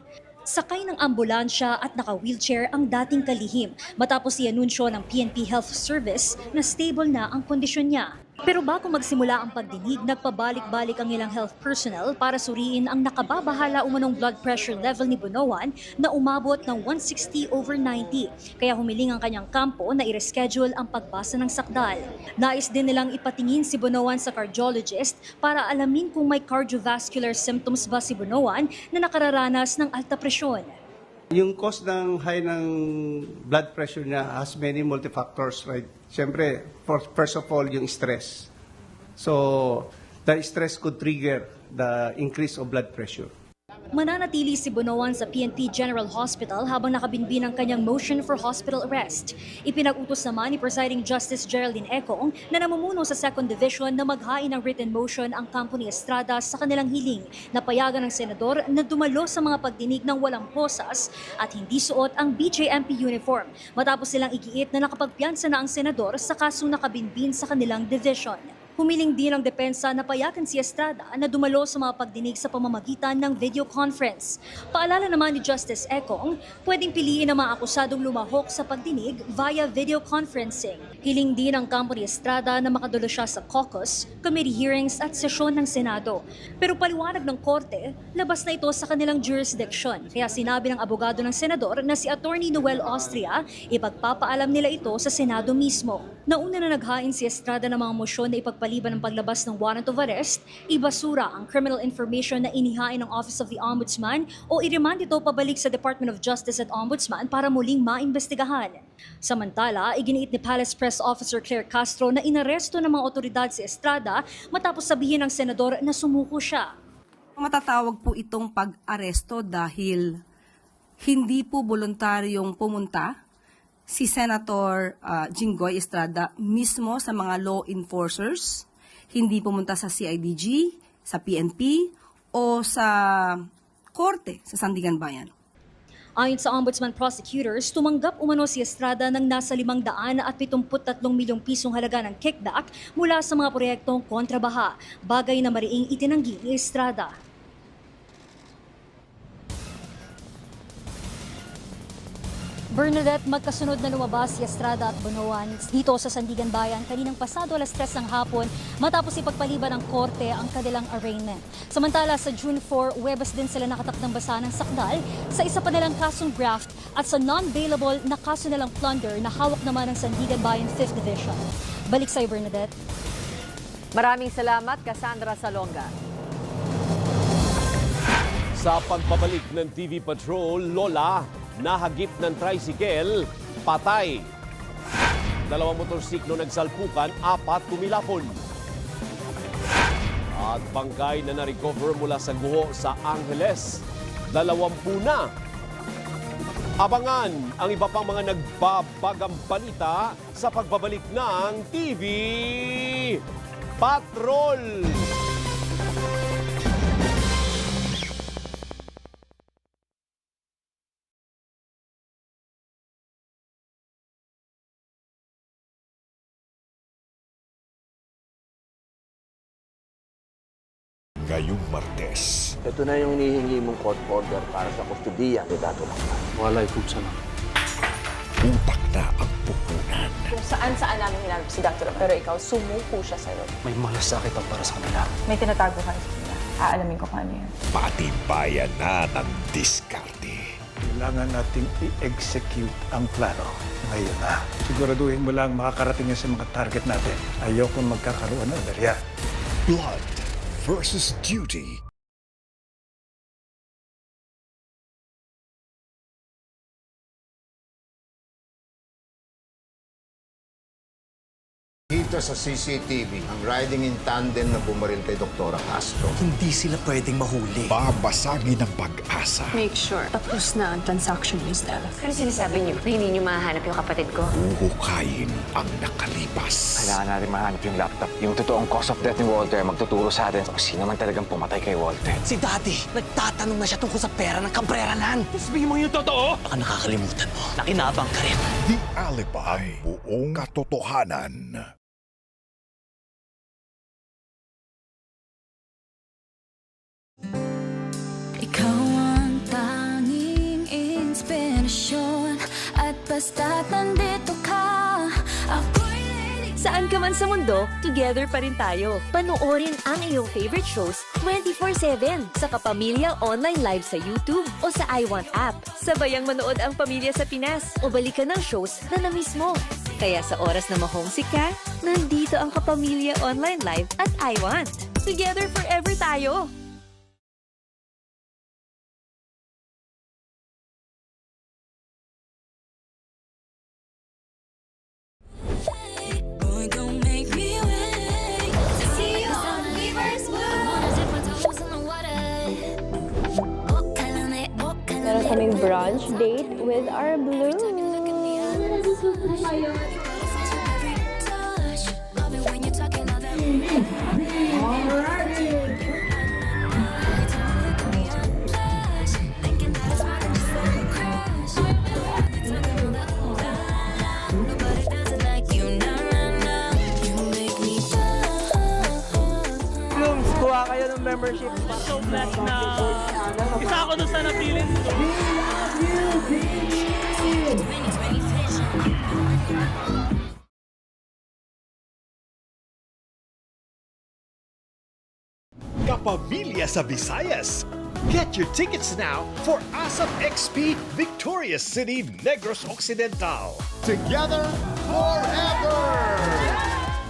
Speaker 22: Sakay ng ambulansya at naka-wheelchair ang dating kalihim matapos i-anunsyo ng PNP Health Service na stable na ang kondisyon niya. Pero bago magsimula ang pagdinig, nagpabalik-balik ang ilang health personnel para suriin ang nakababahala umanong blood pressure level ni Bonoan na umabot ng 160/90. Kaya humiling ang kanyang kampo na i-reschedule ang pagbasa ng sakdal. Nais din nilang ipatingin si Bonoan sa cardiologist para alamin kung may cardiovascular symptoms ba si Bonoan na nakararanas ng alta presyon.
Speaker 7: Yung cause ng high ng blood pressure niya has many multifactors, right? Siyempre, first of all, yung stress. So, the stress could trigger the increase of blood pressure.
Speaker 22: Mananatili si Bonoan sa PNP General Hospital habang nakabinbin ang kanyang motion for hospital arrest. Ipinag-utos naman ni Presiding Justice Geraldine Econg na namumuno sa 2nd Division na maghain ng written motion ang kampo ni Estrada sa kanilang hiling na payagan ng senador na dumalo sa mga pagdinig ng walang posas at hindi suot ang BJMP uniform matapos silang igiit na nakapagpiyansa na ang senador sa kasong nakabinbin sa kanilang division. Humiling din ang depensa na payagan si Estrada na dumalo sa mga pagdinig sa pamamagitan ng video conference. Paalala naman ni Justice Econg, pwedeng piliin ang mga akusadong lumahok sa pagdinig via video conferencing. Hiling din ang kampo ni Estrada na makadulo siya sa caucus, committee hearings at sesyon ng Senado. Pero paliwanag ng korte, labas na ito sa kanilang jurisdiction. Kaya sinabi ng abogado ng senador na si Attorney Noel Austria, ipagpapaalam nila ito sa Senado mismo. Nauna na naghain si Estrada ng mga mosyon na ipagpaliban ng paglabas ng warrant of arrest, ibasura ang criminal information na inihain ng Office of the Ombudsman o i-remand ito pabalik sa Department of Justice at Ombudsman para muling maimbestigahan. Samantala, iginiit ni Palace Press Officer Claire Castro na inaresto ng mga otoridad si Estrada matapos sabihin ng senador na sumuko siya.
Speaker 15: Matatawag po itong pag-aresto dahil hindi po voluntaryong pumunta si Senator Jinggoy Estrada mismo sa mga law enforcers, hindi pumunta sa CIDG, sa PNP, o sa korte sa Sandigan Bayan.
Speaker 22: Ayon sa Ombudsman prosecutors, tumanggap umano si Estrada ng nasa 573 milyong pisong halaga ng kickback mula sa mga proyektong kontrabaha, bagay na mariing itinanggi ni Estrada. Bernadette, magkasunod na lumabas si Estrada at Bonoan dito sa Sandigan Bayan kaninang pasado alas 3 ng hapon matapos ipagpaliban ng korte ang kanilang arraignment. Samantala sa June 4, Huwebes din sila nakatakdang basa ng sakdal sa isa pa nilang kasong graft at sa non-bailable na kaso nilang plunder na hawak naman ng Sandigan Bayan 5th Division. Balik sa'yo, Bernadette.
Speaker 2: Maraming salamat, Cassandra Salonga.
Speaker 4: Sa pagbabalik ng TV Patrol, Lola, nahagip ng tricycle, patay. 2 motorsiklo nagsalpukan, 4 tumilapon. At bangkay na na-recover mula sa guho sa Angeles, 20 na. Abangan ang iba pang mga nagbabagang balita sa pagbabalik ng TV Patrol.
Speaker 1: Ngayong Martes.
Speaker 3: Ito na yung hinihingi mong court order para sa kustudiya ni Dato Lakman.
Speaker 7: Walay kutsa na.
Speaker 1: Utak na ang pupunan.
Speaker 9: Kung saan-saan namin hinanap si Dr. Pero ikaw, sumuko siya sa'yo.
Speaker 7: May malasakit ang para sa kanila.
Speaker 9: May tinatago ka sa kanila. Aalamin ko paano yan.
Speaker 1: Patibayan na ng diskarte.
Speaker 7: Kailangan nating i-execute ang plano. Ngayon na. Siguraduhin mo lang makakarating yan sa mga target natin. Ayoko magkakaroon ng aberya.
Speaker 1: Blood versus duty.
Speaker 23: Dito sa CCTV, ang riding in tandem na bumaril kay Dr. Castro.
Speaker 1: Hindi sila pwedeng mahuli. Babasagin ng pag-asa.
Speaker 9: Make sure tapos na ang transaction ni Stella.
Speaker 24: Ano sinasabi niyo? Hindi niyo mahanap yung kapatid ko?
Speaker 1: Uhukayin ang nakalipas.
Speaker 3: Kailangan natin mahanap yung laptop. Yung totoong cause of death ni Walter, magtuturo sa atin kung sino man talagang pumatay kay Walter.
Speaker 25: Si Daddy, nagtatanong na siya tungkol sa pera ng Cabreralan. Sabihin mo yung totoo? Baka nakakalimutan mo. Nakinabang ka rin.
Speaker 1: The Alibi. Ang buong katotohanan.
Speaker 26: Ikaw ang tanging inspirasyon at basta't nandito ka, ako'y lilig
Speaker 5: Saan ka man sa mundo, together pa rin tayo. Panoorin ang iyong favorite shows 24/7 sa Kapamilya Online Live sa YouTube o sa iWant app. Sabayang manood ang pamilya sa Pinas o balikan ng shows na namiss mo. Kaya sa oras na ma-homesick ka, nandito ang Kapamilya Online Live at iWant. Together forever tayo!
Speaker 8: Meron kaming brunch date with our blue.
Speaker 10: Kuha kayo ng membership. So blessed na isa ako doon sa napilin.
Speaker 1: Kapamilya sa Visayas. Get your tickets now for ASAP XP Victorious City, Negros Occidental. Together forever!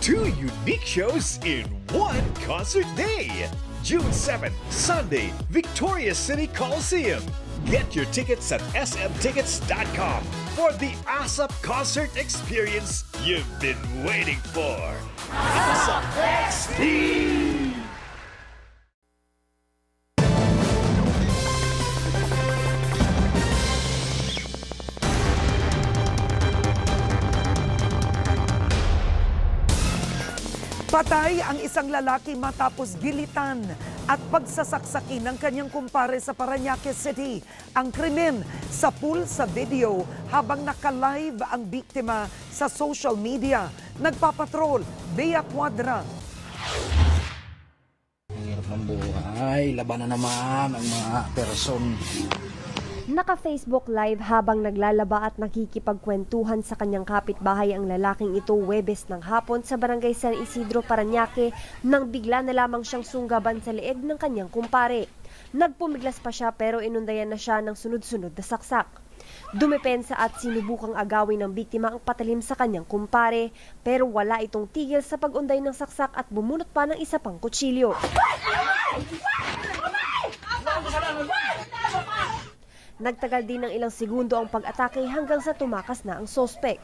Speaker 1: 2 unique shows in one concert day. June 7, Sunday, Victorious City Coliseum. Get your tickets at smtickets.com for the ASAP concert experience you've been waiting for. ASAP XP!
Speaker 17: Patay ang isang lalaki matapos gilitan at pagsasaksakin ng kanyang kumpare sa Parañaque City. Ang krimen sa pool sa video habang naka-live ang biktima sa social media. Nagpapatrol, Bea Cuadra.
Speaker 11: Ang hirap ng buhay, laban na naman ang mga person.
Speaker 8: Naka-Facebook Live habang naglalaba at nakikipagkwentuhan sa kanyang kapitbahay ang lalaking ito Huwebes ng hapon sa barangay San Isidro, Parañaque nang bigla na lamang siyang sunggaban sa leeg ng kanyang kumpare. Nagpumiglas pa siya pero inundayan na siya ng sunod-sunod na saksak. Dumepensa at sinubukang agawin ng biktima ang patalim sa kanyang kumpare pero wala itong tigil sa pag-unday ng saksak at bumunot pa ng isa pang kutsilyo. Nagtagal din ng ilang segundo ang pag-atake hanggang sa tumakas na ang sospek.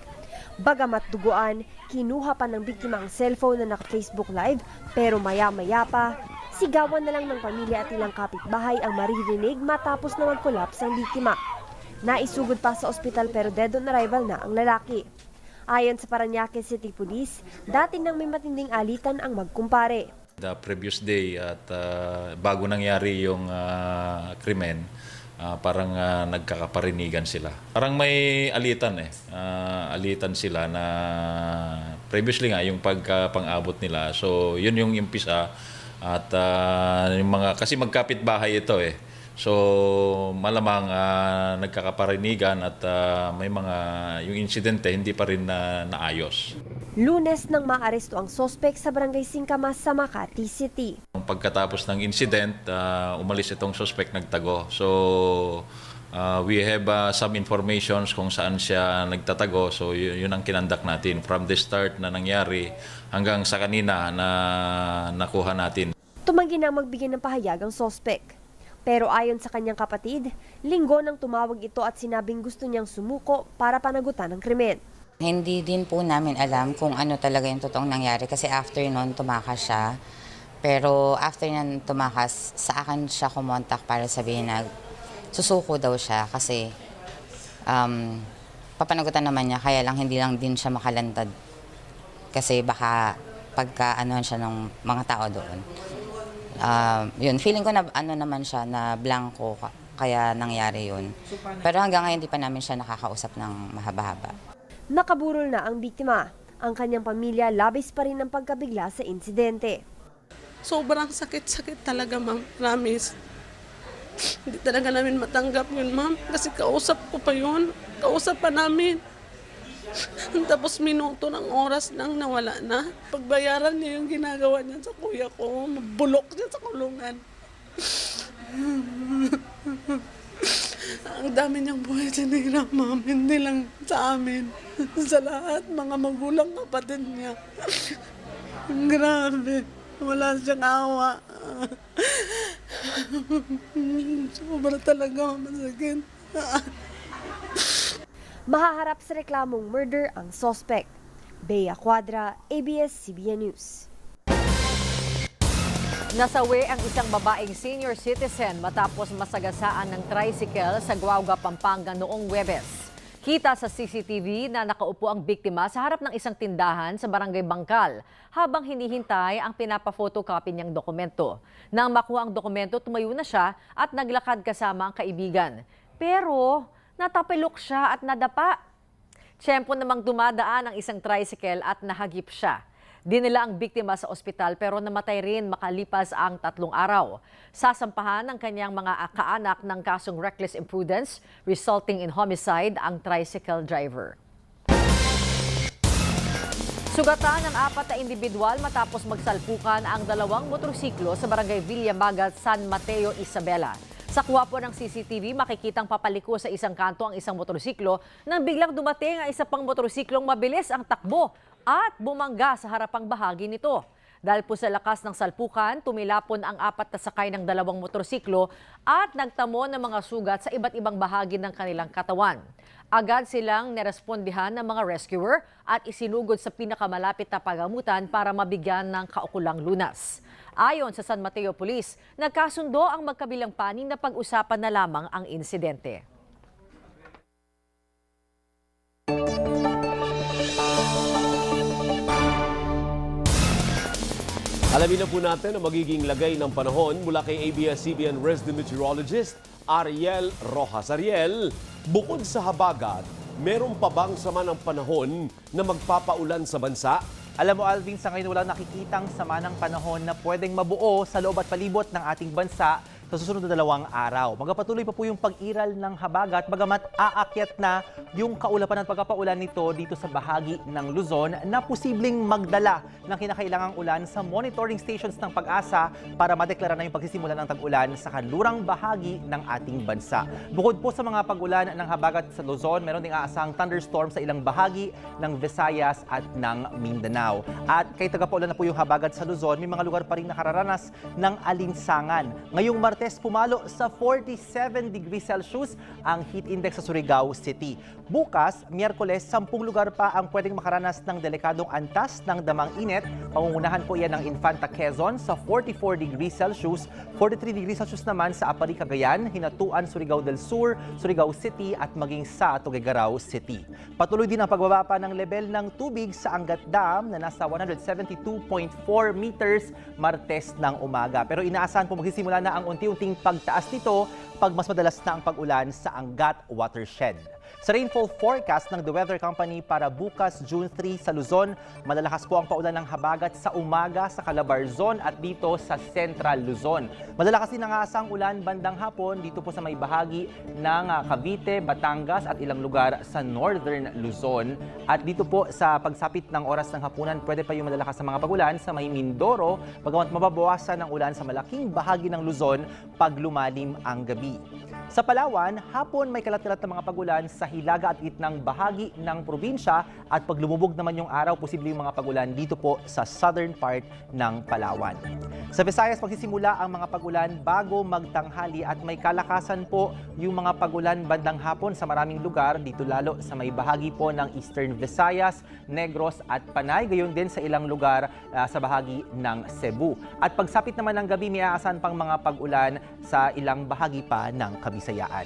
Speaker 8: Bagamat duguan, kinuha pa ng biktima ang cellphone na naka-Facebook Live pero maya-maya pa, sigawan na lang ng pamilya at ilang kapitbahay ang maririnig matapos na mag-collapse ang biktima. Naisugod pa sa ospital pero dead on arrival na ang lalaki. Ayon sa Parañaque City Police, dati nang may matinding alitan ang magkumpare.
Speaker 13: The previous day at bago nangyari yung krimen, parang nagkakaparinigan sila. Parang may alitan alitan sila na previously nga yung pang-abot nila. So yun yung impisa at yung mga kasi magkapit-bahay ito So malamang nagkakaparinigan at may mga yung insidente hindi pa rin naayos.
Speaker 8: Lunes nang maaresto ang sospek sa barangay Singkamas sa Makati City.
Speaker 13: Pagkatapos ng incident, umalis itong suspect, nagtago. So, we have some informations kung saan siya nagtatago. So, yun ang kinandak natin. From the start na nangyari hanggang sa kanina na nakuha natin.
Speaker 8: Tumanggi na magbigay ng pahayag ang sospek. Pero ayon sa kanyang kapatid, linggo nang tumawag ito at sinabing gusto niyang sumuko para panagutan ng krimen.
Speaker 14: Hindi din po namin alam kung ano talaga yung totoong nangyari kasi after noon tumakas siya. Pero after nyan tumakas, sa akin siya kumontak para sabihin na susuko daw siya kasi papanagutan naman niya kaya lang hindi lang din siya makalantad. Kasi baka pagka-anuhan siya ng mga tao doon. Yun, feeling ko na ano naman siya na blanco kaya nangyari yun. Pero hanggang ngayon hindi pa namin siya nakakausap ng mahaba-haba.
Speaker 8: Nakaburol na ang biktima. Ang kanyang pamilya labis pa rin ang pagkabigla sa insidente.
Speaker 27: Sobrang sakit-sakit talaga, ma'am. Promise. Hindi talaga namin matanggap yun, ma'am. Kasi kausap ko pa yun. Kausap pa namin. Tapos minuto ng oras nang nawala na. Pagbayaran niya yung ginagawa niya sa kuya ko, mabulok siya sa kulungan. Ang dami niyang buhay sinira, ma'am. Hindi lang sa amin. Sa lahat, mga magulang kapatid niya. Grabe. Wala siyang awa. Sobra talaga masakit.
Speaker 8: Mahaharap sa reklamong murder ang suspect. Bea Cuadra, ABS-CBN News.
Speaker 2: Nasawi ang isang babaeng senior citizen matapos masagasaan ng tricycle sa Guauga, Pampanga noong Huwebes. Kita sa CCTV na nakaupo ang biktima sa harap ng isang tindahan sa Barangay Bangkal habang hinihintay ang pinapa-photocopy niyang dokumento. Nang makuha ang dokumento, tumayo na siya at naglakad kasama ang kaibigan. Pero natapilok siya at nadapa. Tiyempo namang dumadaan ang isang tricycle at nahagip siya. Dinala ang biktima sa ospital pero namatay rin makalipas ang 3 araw. Sasampahan ng kanyang mga kaanak ng kasong reckless imprudence resulting in homicide ang tricycle driver. Sugatan ng 4 na individual matapos magsalpukan ang 2 motorsiklo sa Barangay Villamagat, San Mateo, Isabela. Sa kuha po ng CCTV, makikitang papaliko sa isang kanto ang isang motorsiklo nang biglang dumating ang isa pang motorsiklong mabilis ang takbo at bumangga sa harapang bahagi nito. Dahil po sa lakas ng salpukan, tumilapon ang 4 na sakay ng 2 motorsiklo at nagtamo ng mga sugat sa iba't ibang bahagi ng kanilang katawan. Agad silang nerespondihan ng mga rescuer at isinugod sa pinakamalapit na pagamutan para mabigyan ng kaukulang lunas. Ayon sa San Mateo Police, nagkasundo ang magkabilang panig na pag-usapan na lamang ang insidente.
Speaker 4: Alamin na po natin ang magiging lagay ng panahon mula kay ABS-CBN resident meteorologist Ariel Rojas. Ariel, bukod sa habagat, meron pa bang sama ng panahon na magpapaulan sa bansa?
Speaker 6: Alam mo, Alvin, sa ngayon walang nakikitang sama ng panahon na pwedeng mabuo sa loob at palibot ng ating bansa sa susunod na 2 araw. Magpapatuloy pa po yung pag-iral ng habagat bagamat aakyat na yung kaulapan at pagkapaulan nito dito sa bahagi ng Luzon na posibleng magdala ng kinakailangang ulan sa monitoring stations ng Pag-asa para madeklara na yung pagsisimula ng tag-ulan sa kanlurang bahagi ng ating bansa. Bukod po sa mga pag-ulan ng habagat sa Luzon, meron ding aasahang thunderstorm sa ilang bahagi ng Visayas at ng Mindanao. At kay tagapaulan na po yung habagat sa Luzon, may mga lugar pa rin nakararanas ng alinsangan. Ngayong Martes, pumalo sa 47 degrees Celsius ang heat index sa Surigao City. Bukas, Miyerkules, 10 lugar pa ang pwedeng makaranas ng delikadong antas ng damang init. Pangungunahan po yan ng Infanta Quezon sa 44 degrees Celsius, 43 degrees Celsius naman sa Apari, Cagayan, Hinatuan, Surigao del Sur, Surigao City at maging sa Tuguegarao City. Patuloy din ang pagbaba pa ng level ng tubig sa Angat Dam na nasa 172.4 meters Martes ng umaga. Pero inaasahan po magsisimula na ang unti-unting pagtaas nito pag mas madalas na ang pag-ulan sa Angat Watershed. Sa rainfall forecast ng The Weather Company para bukas, June 3 sa Luzon, malalakas po ang paulan ng habagat sa umaga sa Calabarzon at dito sa Central Luzon. Malalakas din ang aasang ulan bandang hapon dito po sa may bahagi ng Cavite, Batangas at ilang lugar sa Northern Luzon. At dito po sa pagsapit ng oras ng hapunan, pwede pa yung malalakas na mga pagulan sa may Mindoro, bagamat mababawasan ang ulan sa malaking bahagi ng Luzon pag lumalim ang gabi. Sa Palawan, hapon may kalat-kalat na mga pagulan sa hilaga at gitnang bahagi ng probinsya at pag lumubog naman yung araw, posible yung mga pagulan dito po sa southern part ng Palawan. Sa Visayas, magsisimula ang mga pagulan bago magtanghali at may kalakasan po yung mga pagulan bandang hapon sa maraming lugar, dito lalo sa may bahagi po ng Eastern Visayas, Negros at Panay, gayon din sa ilang lugar sa bahagi ng Cebu. At pagsapit naman ng gabi, may aasahan pang mga pagulan sa ilang bahagi pa ng Kabisayaan.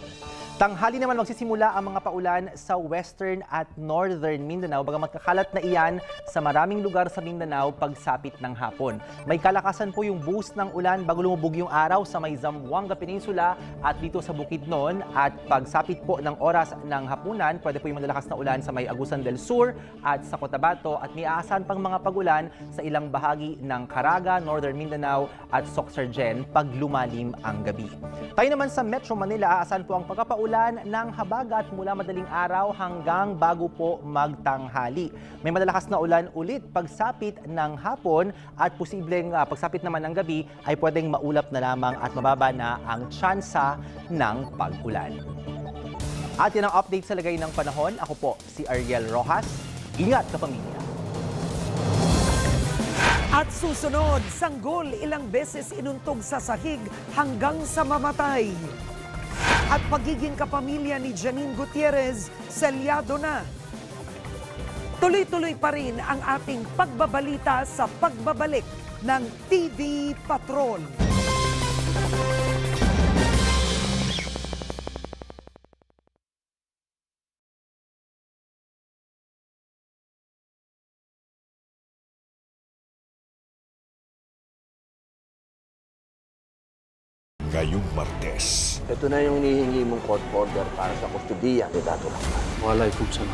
Speaker 6: Tanghali naman magsisimula ang mga paulan sa Western at Northern Mindanao, bagamat kakalat na iyan sa maraming lugar sa Mindanao pagsapit ng hapon. May kalakasan po yung boost ng ulan bago lumubog yung araw sa may Zamboanga Peninsula at dito sa Bukidnon, at pagsapit po ng oras ng hapunan, pwede po yung malalakas na ulan sa may Agusan del Sur at sa Cotabato, at may aasahan pang mga pagulan sa ilang bahagi ng Caraga, Northern Mindanao at Soxargen pag lumalim ang gabi. Tayo naman sa Metro Manila, aasahan po ang pagkapaulan uulan ng habagat mula madaling araw hanggang bago po magtanghali. May malalakas na ulan ulit pagsapit ng hapon at posibleng pagsapit naman ng gabi ay pwedeng maulap na lamang at mababa na ang tsansa ng pag-ulan. At yan ang update sa lagay ng panahon. Ako po si Ariel Rojas. Ingat kapamilya.
Speaker 17: At susunod, sanggol ilang beses inuntog sa sahig hanggang sa mamatay. At pagiging kapamilya ni Janine Gutierrez, selyado na. Tuloy-tuloy pa rin ang ating pagbabalita sa pagbabalik ng TV Patrol.
Speaker 1: Ngayong Martes.
Speaker 12: Ito na yung nihingi mong court order para sa kustudiya ni Dato Lakman.
Speaker 11: Walay kung saan.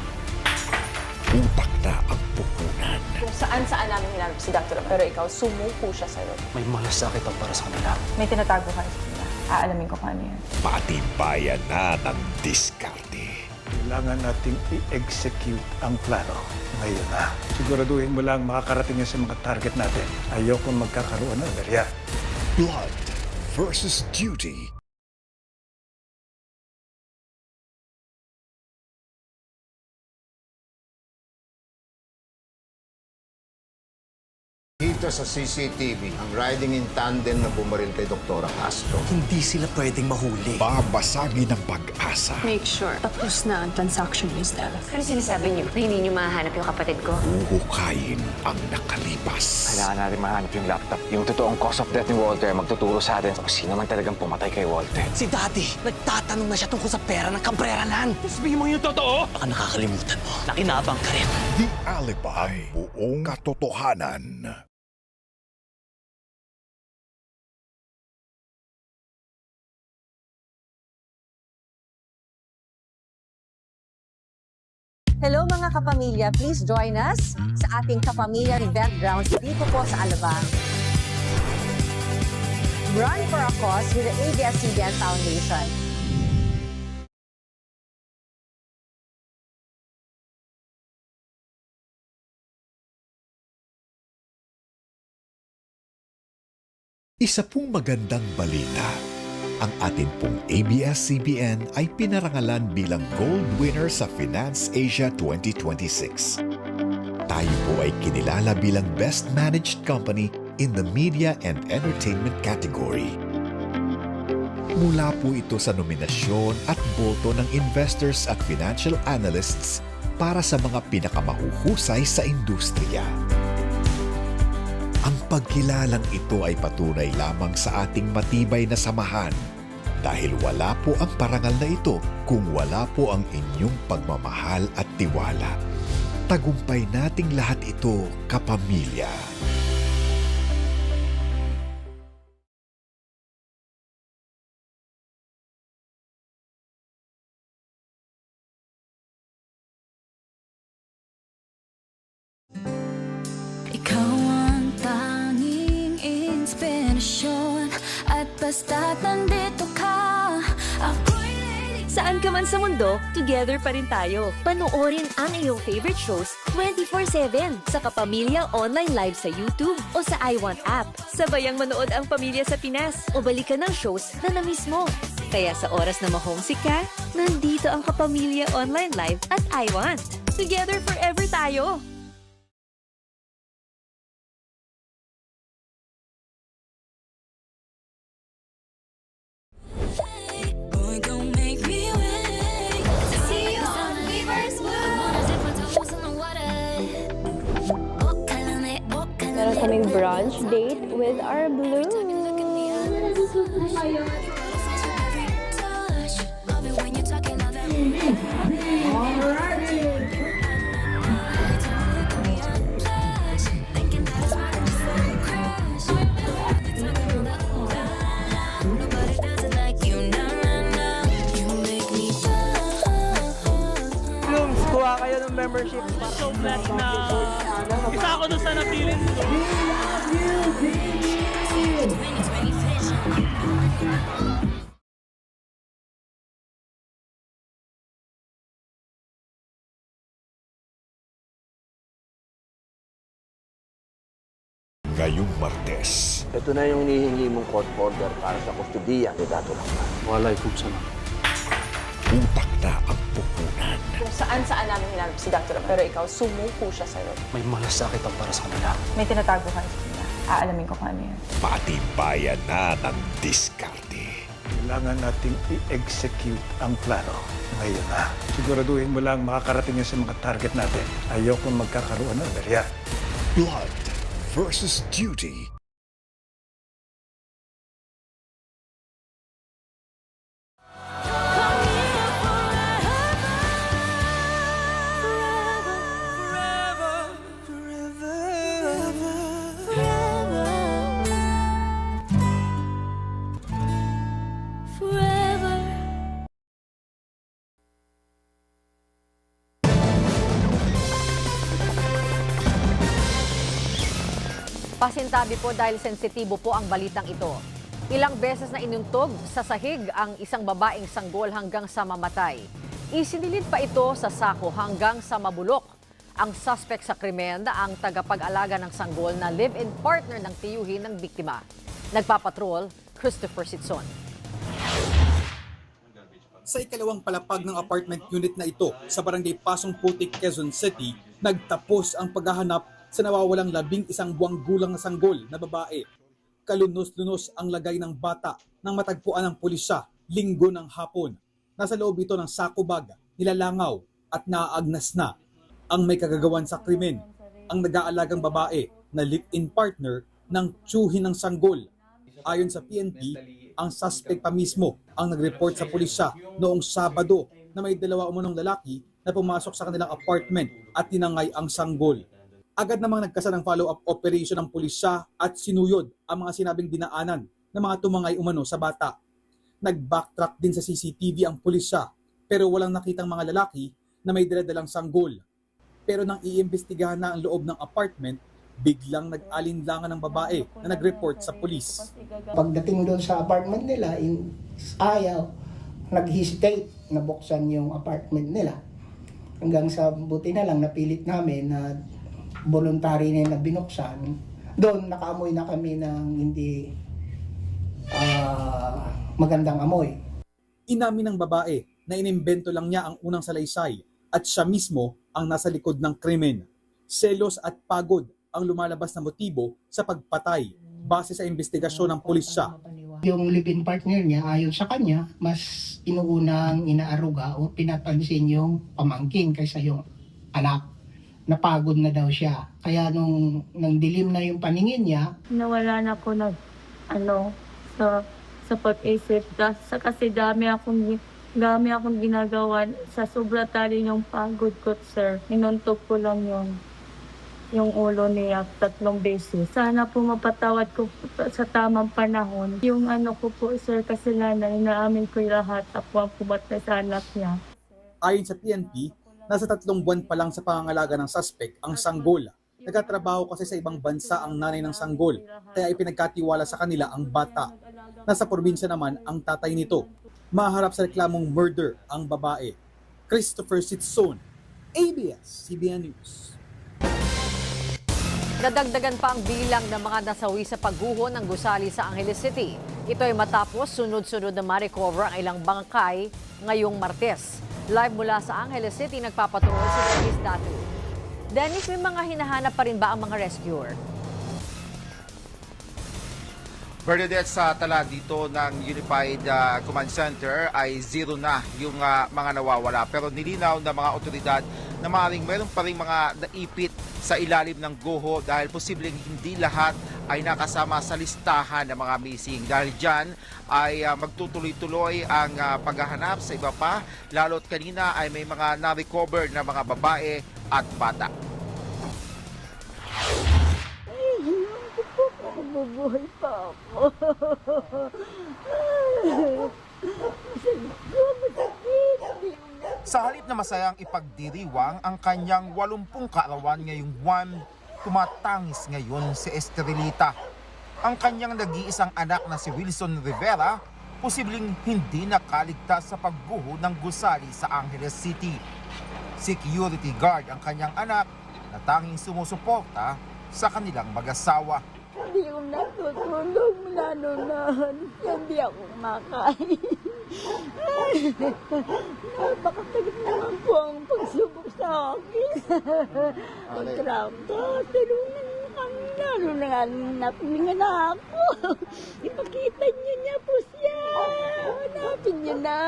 Speaker 1: Utak na ang puhunan.
Speaker 9: Kung saan-saan namin hinanap si Dr. Pero ikaw, sumuko siya sa'yo.
Speaker 11: May malasakit ang para sa kanila.
Speaker 9: May tinatago ka sa kanila. Aalamin ko paano yan.
Speaker 1: Patibayan na ng diskarte.
Speaker 15: Kailangan nating i-execute ang plano ngayon na. Siguraduhin mo lang makakarating yan sa mga target natin. Ayoko magkakaroon ng aberya.
Speaker 1: Blood versus duty.
Speaker 23: Dito sa CCTV, ang riding in tandem na bumaril kay Dr. Castro.
Speaker 25: Hindi sila pwedeng mahuli.
Speaker 1: Babasagin ng pag-asa.
Speaker 9: Make sure tapos na ang transaction ni Stella.
Speaker 24: Ano sinasabi niyo? Hindi niyo mahanap yung kapatid ko?
Speaker 1: Uhukayin ang nakalipas.
Speaker 3: Kailangan natin mahanap yung laptop. Yung totoong cause of death ni Walter, magtuturo sa atin kung sino man talagang pumatay kay Walter.
Speaker 25: Si Daddy, nagtatanong na siya tungkol sa pera ng Cabreralan. Sabihin mo yung totoo? Baka nakakalimutan mo. Nakinabang ka rin.
Speaker 1: The Alibi. Ang buong katotohanan.
Speaker 2: Hello mga kapamilya, please join us sa ating Kapamilya Event Grounds dito po sa Alabang. Run for a cause with the ABS-CBN Foundation.
Speaker 1: Isa pong magandang balita. Ang atin pong ABS-CBN ay pinarangalan bilang gold winner sa Finance Asia 2026. Tayo po ay kinilala bilang Best Managed Company in the Media and Entertainment category. Mula po ito sa nominasyon at boto ng investors at financial analysts para sa mga pinakamahuhusay sa industriya. Ang pagkilalang ito ay patunay lamang sa ating matibay na samahan dahil wala po ang parangal na ito kung wala po ang inyong pagmamahal at tiwala. Tagumpay nating lahat ito, kapamilya.
Speaker 26: Ikaw ang tanging inspirasyon at basta't nandito ka, ako'y ready.
Speaker 5: Saan ka man sa mundo, together pa rin tayo. Panoorin ang iyong favorite shows 24/7 sa Kapamilya Online Live sa YouTube o sa iWant app. Sabayang manood ang pamilya sa Pinas o balikan ng shows na na-miss mo. Kaya sa oras na ma-homesick ka, nandito ang Kapamilya Online Live at iWant. Together forever tayo!
Speaker 9: Meron kaming brunch date with our blue.
Speaker 10: Blooms, kuha kayo ng membership. So blessed na isa ako doon sa napilin ko.
Speaker 1: ngayong Martes.
Speaker 12: Ito na yung hinihingi mong court order para sa kustudiya ni Dato Lakman.
Speaker 11: Walay kung saan.
Speaker 1: Utak na ang pupunan.
Speaker 9: Kung saan-saan namin hinanap si Dr. pero ikaw, sumuko siya sa'yo.
Speaker 11: May malasakit ang para sa kanila.
Speaker 9: May tinatago ka sa kanya. Aalamin ko kung ano yan.
Speaker 1: Patibayan na ng diskarte.
Speaker 15: Kailangan nating i-execute ang plano ngayon na. Siguraduhin mo lang makakarating yan sa mga target natin. Ayoko magkakaroon ng berya.
Speaker 1: Blood versus duty.
Speaker 2: Pasintabi po dahil sensitibo po ang balitang ito. Ilang beses na inuntog sa sahig ang isang babaeng sanggol hanggang sa mamatay. Isinilid pa ito sa sako hanggang sa mabulok. Ang suspect sa krimen na ang tagapag-alaga ng sanggol na live-in partner ng tiyuhin ng biktima. Nagpapatrol, Christopher Sitson.
Speaker 7: Sa ikalawang palapag ng apartment unit na ito sa barangay Pasong Putik, Quezon City, nagtapos ang paghahanap sa nawawalang 11 buwang gulang na sanggol na babae. Kalunos-lunos ang lagay ng bata nang matagpuan ng pulisya linggo ng hapon. Nasa loob ito ng sako bag, nilalangaw at naaagnas na. Ang may kagagawan sa krimen, ang nag-aalagang babae na live-in partner ng tiyuhin ng sanggol. Ayon sa PNP, ang suspect pa mismo ang nag-report sa pulisya noong Sabado na may 2 umunong lalaki na pumasok sa kanilang apartment at tinangay ang sanggol. Agad namang nagkasa ng follow-up operation ng pulisya at sinuyod ang mga sinabing dinaanan ng mga tumangay umano sa bata. Nag-backtrack din sa CCTV ang pulisya pero walang nakitang mga lalaki na may dala-dalang sanggol. Pero nang iimbestigahan na ang loob ng apartment, biglang nag-alinlangan ng babae na nag-report sa pulis.
Speaker 16: Pagdating doon sa apartment nila, ayaw, nag-hesitate na buksan yung apartment nila. Hanggang sa buti na lang napilit namin na voluntary na binuksan. Doon nakaamoy na kami ng hindi magandang amoy.
Speaker 7: Inamin ng babae na inimbento lang niya ang unang salaysay at siya mismo ang nasa likod ng krimen. Selos at pagod ang lumalabas na motibo sa pagpatay base sa investigasyon ng pulisya.
Speaker 16: Yung live-in partner niya, ayon sa kanya, mas inuunang inaaruga o pinapansin yung pamangkin kaysa yung anak. Napagod na daw siya. Kaya nung dilim na yung paningin niya,
Speaker 18: nawala na po sa pag-isip. Kasi dami akong ginagawa sa sobra tali yung pagod ko, sir. Inuntog ko lang yung ulo niya 3 beses. Sana po mapatawad ko sa tamang panahon. Yung ko po, sir, kasalanan, inaamin ko lahat. Ako ang pumatay sa anak niya.
Speaker 7: Ayon sa PNP, nasa 3 buwan pa lang sa pangangalaga ng suspect ang sanggol. Nagkatrabaho kasi sa ibang bansa ang nanay ng sanggol, kaya ipinagkatiwala sa kanila ang bata. Nasa probinsya naman ang tatay nito. Maharap sa reklamong murder ang babae. Christopher Sitson, ABS-CBN News.
Speaker 2: Nadagdagan pa ang bilang ng mga nasawi sa pagguho ng gusali sa Angeles City. Ito ay matapos sunod-sunod na ma-recover ang ilang bangkay ngayong Martes. Live mula sa Angeles City, nagpapatrol si Dennis Datu. Dennis, may mga hinahanap pa rin ba ang mga rescuer?
Speaker 19: Bernadette, sa tala dito ng Unified Command Center ay 0 na yung mga nawawala. Pero nilinaw ng mga otoridad na maaaring meron pa rin mga naipit sa ilalim ng guho dahil posibleng hindi lahat ay nakasama sa listahan ng mga missing. Dahil dyan ay magtutuloy-tuloy ang paghahanap sa iba pa, lalo't kanina ay may mga na-recover na mga babae at bata.
Speaker 18: Mabubuhay pa ako.
Speaker 19: Sa halip na masayang ipagdiriwang ang kanyang 80 kaarawan ngayong buwan, tumatangis ngayon si Estrelita. Ang kanyang nag-iisang anak na si Wilson Rivera, posibleng hindi nakaligtas sa pagguho ng gusali sa Angeles City. Security guard ang kanyang anak na tanging sumusuporta sa kanilang mag-asawa.
Speaker 8: Hindi ko natutulog mula noon. Hindi ako makain. Napakasakit naman po ang pagsubok sa akin. Kontrata, tulungan kami na. Napilingan na ako. Ipakita niyo po siya. Hanapin niyo na.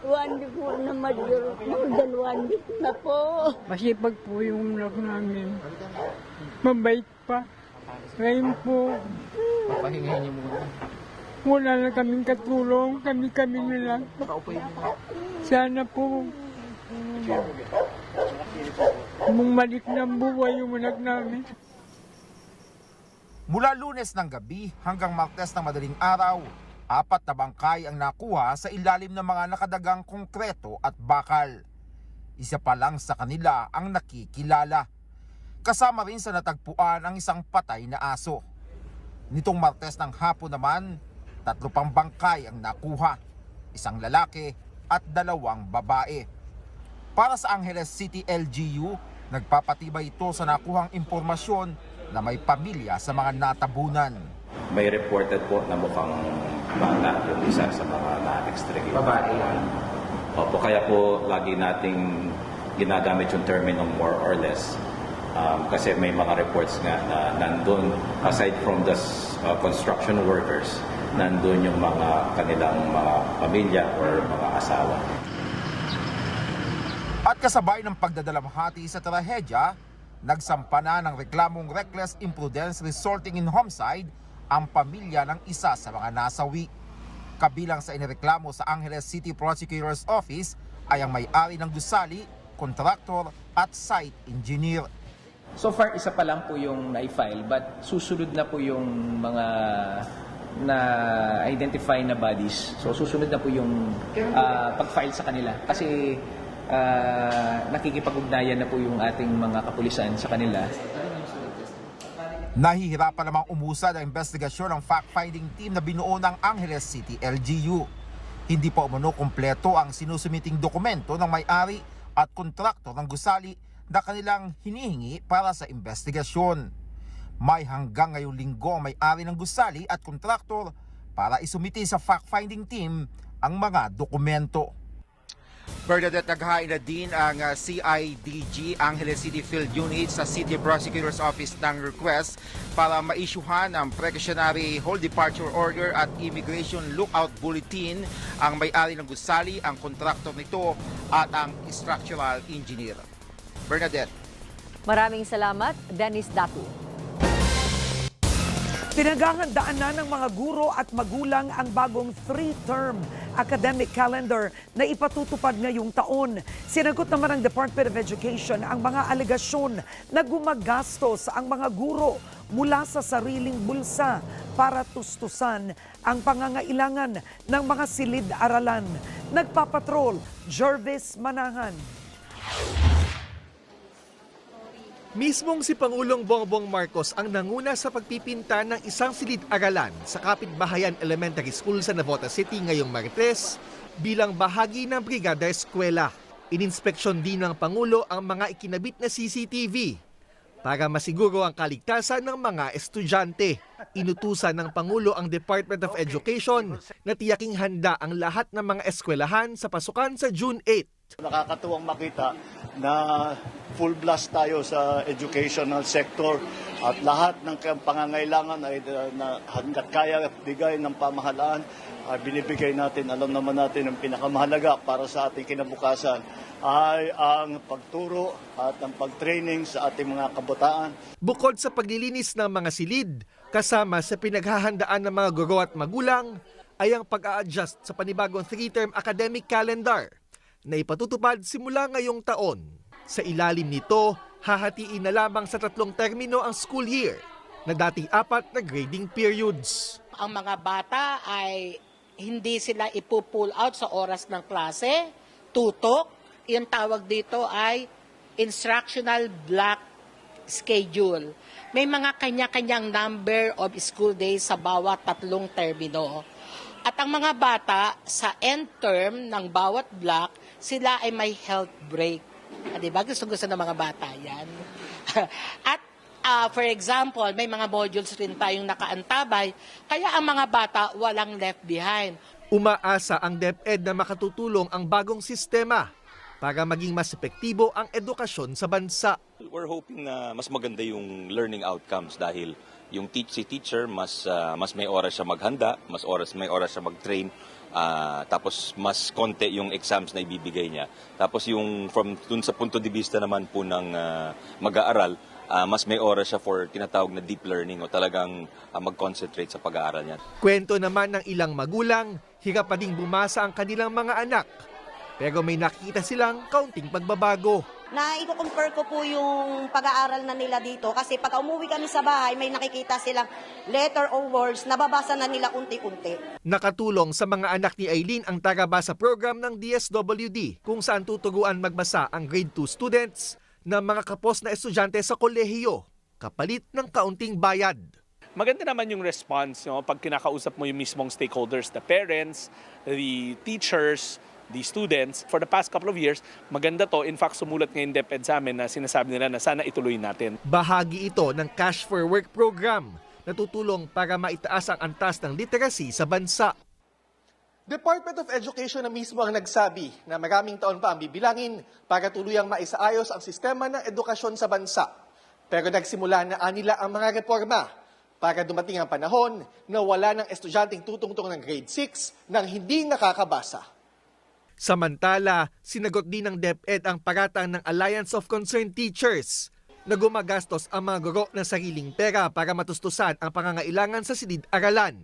Speaker 8: 1 week po na more than 1 week na po.
Speaker 13: Masipag po yung anak namin. Mabait pa. Ngayon po,
Speaker 14: papahingahin niyo muna.
Speaker 13: Wala na kaming katulong, kami na lang. Sana po, bumalik ng buhay yung anak namin.
Speaker 19: Mula Lunes ng gabi hanggang Martes ng madaling araw, 4 na bangkay ang nakuha sa ilalim ng mga nakadagang konkreto at bakal. Isa pa lang sa kanila ang nakikilala. Kasama rin sa natagpuan ang isang patay na aso. Nitong Martes ng hapon naman, 3 pang bangkay ang nakuha, 1 lalaki at 2 babae. Para sa Angeles City LGU, nagpapatibay ito sa nakuhang impormasyon na may pamilya sa mga natabunan.
Speaker 20: May reported po na mukhang bata yung isa sa mga na-extricate. Babae. Opo, kaya po lagi nating ginagamit yung terminong more or less. Kasi may mga reports nga na nandun, aside from the construction workers, nandun yung mga kanilang mga pamilya or mga asawa.
Speaker 19: At kasabay ng pagdadalamhati sa trahedya, nagsampa na ng reklamong reckless imprudence resulting in homicide ang pamilya ng isa sa mga nasawi. Kabilang sa inireklamo sa Angeles City Prosecutor's Office ay ang may-ari ng gusali, kontraktor at site engineer.
Speaker 14: So far, isa pa lang po yung na-file, but susunod na po yung mga na-identify na bodies. So susunod na po yung pag-file sa kanila. Kasi nakikipag-ugnayan na po yung ating mga kapulisan sa kanila.
Speaker 19: Nahihirapan namang umusad ang investigasyon ng fact-finding team na binuo ng Angeles City LGU. Hindi pa umano kumpleto ang sinusumiting dokumento ng may-ari at kontraktor ng gusali na kanilang hinihingi para sa investigasyon. May hanggang ngayong linggo ang may-ari ng gusali at kontraktor para isumiti sa fact-finding team ang mga dokumento. Bernadette, naghain na din ang CIDG, Angeles City Field Unit sa City Prosecutor's Office ng request para ma-issuehan ang precautionary hold departure order at immigration lookout bulletin ang may-ari ng gusali, ang kontraktor nito at ang structural engineer. Bernadette.
Speaker 2: Maraming salamat, Dennis Datu.
Speaker 17: Pinaghahandaan na ng mga guro at magulang ang bagong 3-term academic calendar na ipatutupad ngayong taon. Sinagot naman ng Department of Education ang mga alegasyon na gumagastos ang mga guro mula sa sariling bulsa para tustusan ang pangangailangan ng mga silid-aralan. Nagpapatrol, Jervis Manahan.
Speaker 1: Mismong si Pangulong Bongbong Marcos ang nanguna sa pagpipinta ng isang silid-aralan sa Kapitbahayan Elementary School sa Navotas City ngayong Martes bilang bahagi ng Brigada Eskwela. Ininspeksyon din ng Pangulo ang mga ikinabit na CCTV para masiguro ang kaligtasan ng mga estudyante. Inutusan ng Pangulo ang Department of Education na tiyaking handa ang lahat ng mga eskwelahan sa pasukan sa June 8.
Speaker 21: Nakakatuwang makita na full blast tayo sa educational sector at lahat ng pangangailangan ay na hanggat kaya bigay ng pamahalaan ay binibigay natin. Alam naman natin ang pinakamahalaga para sa ating kinabukasan ay ang pagturo at ang pagtraining sa ating mga kabataan.
Speaker 1: Bukod sa paglilinis ng mga silid, kasama sa pinaghahandaan ng mga guro at magulang ay ang pag-a-adjust sa panibagong 3-term academic calendar na ipatutupad simula ngayong taon. Sa ilalim nito, hahatiin na lamang sa 3 termino ang school year na dating 4 na grading periods.
Speaker 22: Ang mga bata ay hindi sila ipupull out sa oras ng klase, tutok. Yung tawag dito ay instructional block schedule. May mga kanya-kanyang number of school days sa bawat 3 termino. At ang mga bata sa end term ng bawat block, sila ay may health break. Diba? Gusto ng mga bata yan. At For example, may mga modules rin tayong nakaantabay, kaya ang mga bata walang left behind.
Speaker 3: Umaasa ang DepEd na makatutulong ang bagong sistema para maging mas epektibo ang edukasyon sa bansa.
Speaker 4: We're hoping na mas maganda yung learning outcomes dahil yung teacher mas may oras siya maghanda, may oras siya mag-train, tapos mas konti yung exams na ibibigay niya. Tapos yung dun sa punto de vista naman po ng mag-aaral, mas may oras siya for tinatawag na deep learning o talagang mag-concentrate sa pag-aaral niya.
Speaker 3: Kwento naman ng ilang magulang, hirap pa ding bumasa ang kanilang mga anak. Pero may nakikita silang kaunting pagbabago.
Speaker 6: Na i-compare ko po yung pag-aaral na nila dito kasi pag umuwi kami sa bahay, may nakikita silang letter or words, nababasa na nila unti-unti.
Speaker 3: Nakatulong sa mga anak ni Aileen ang Tagabasa program ng DSWD kung saan tuturuan magbasa ang grade 2 students ng mga kapos na estudyante sa kolehiyo, kapalit ng kaunting bayad.
Speaker 10: Maganda naman yung response, no? Pag kinakausap mo yung mismong stakeholders, the parents, the teachers, the students. For the past couple of years, maganda to. In fact, sumulat ngayon DepEd sa amin na sinasabi nila na sana ituloy natin.
Speaker 3: Bahagi ito ng Cash for Work program na tutulong para maitaas ang antas ng literacy sa bansa.
Speaker 23: Department of Education na mismo ang nagsabi na maraming taon pa ang bibilangin para tuluyang maisaayos ang sistema ng edukasyon sa bansa. Pero nagsimula na nila ang mga reforma para dumating ang panahon na wala ng estudyanteng tutungtong ng grade 6 nang hindi nakakabasa.
Speaker 3: Samantala, sinagot din ng DepEd ang paratang ng Alliance of Concerned Teachers na gumagastos ang mga guro ng sariling pera para matustusan ang pangangailangan sa silid-aralan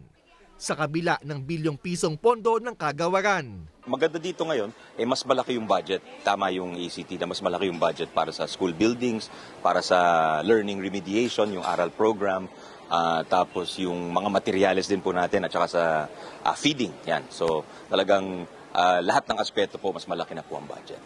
Speaker 3: sa kabila ng bilyong pisong pondo ng kagawaran.
Speaker 4: Maganda dito ngayon, mas malaki yung budget. Tama yung ECT na mas malaki yung budget para sa school buildings, para sa learning remediation, yung aral program, tapos yung mga materyales din po natin at saka sa feeding. Yan. So talagang lahat ng aspeto po, mas malaki na po ang budget.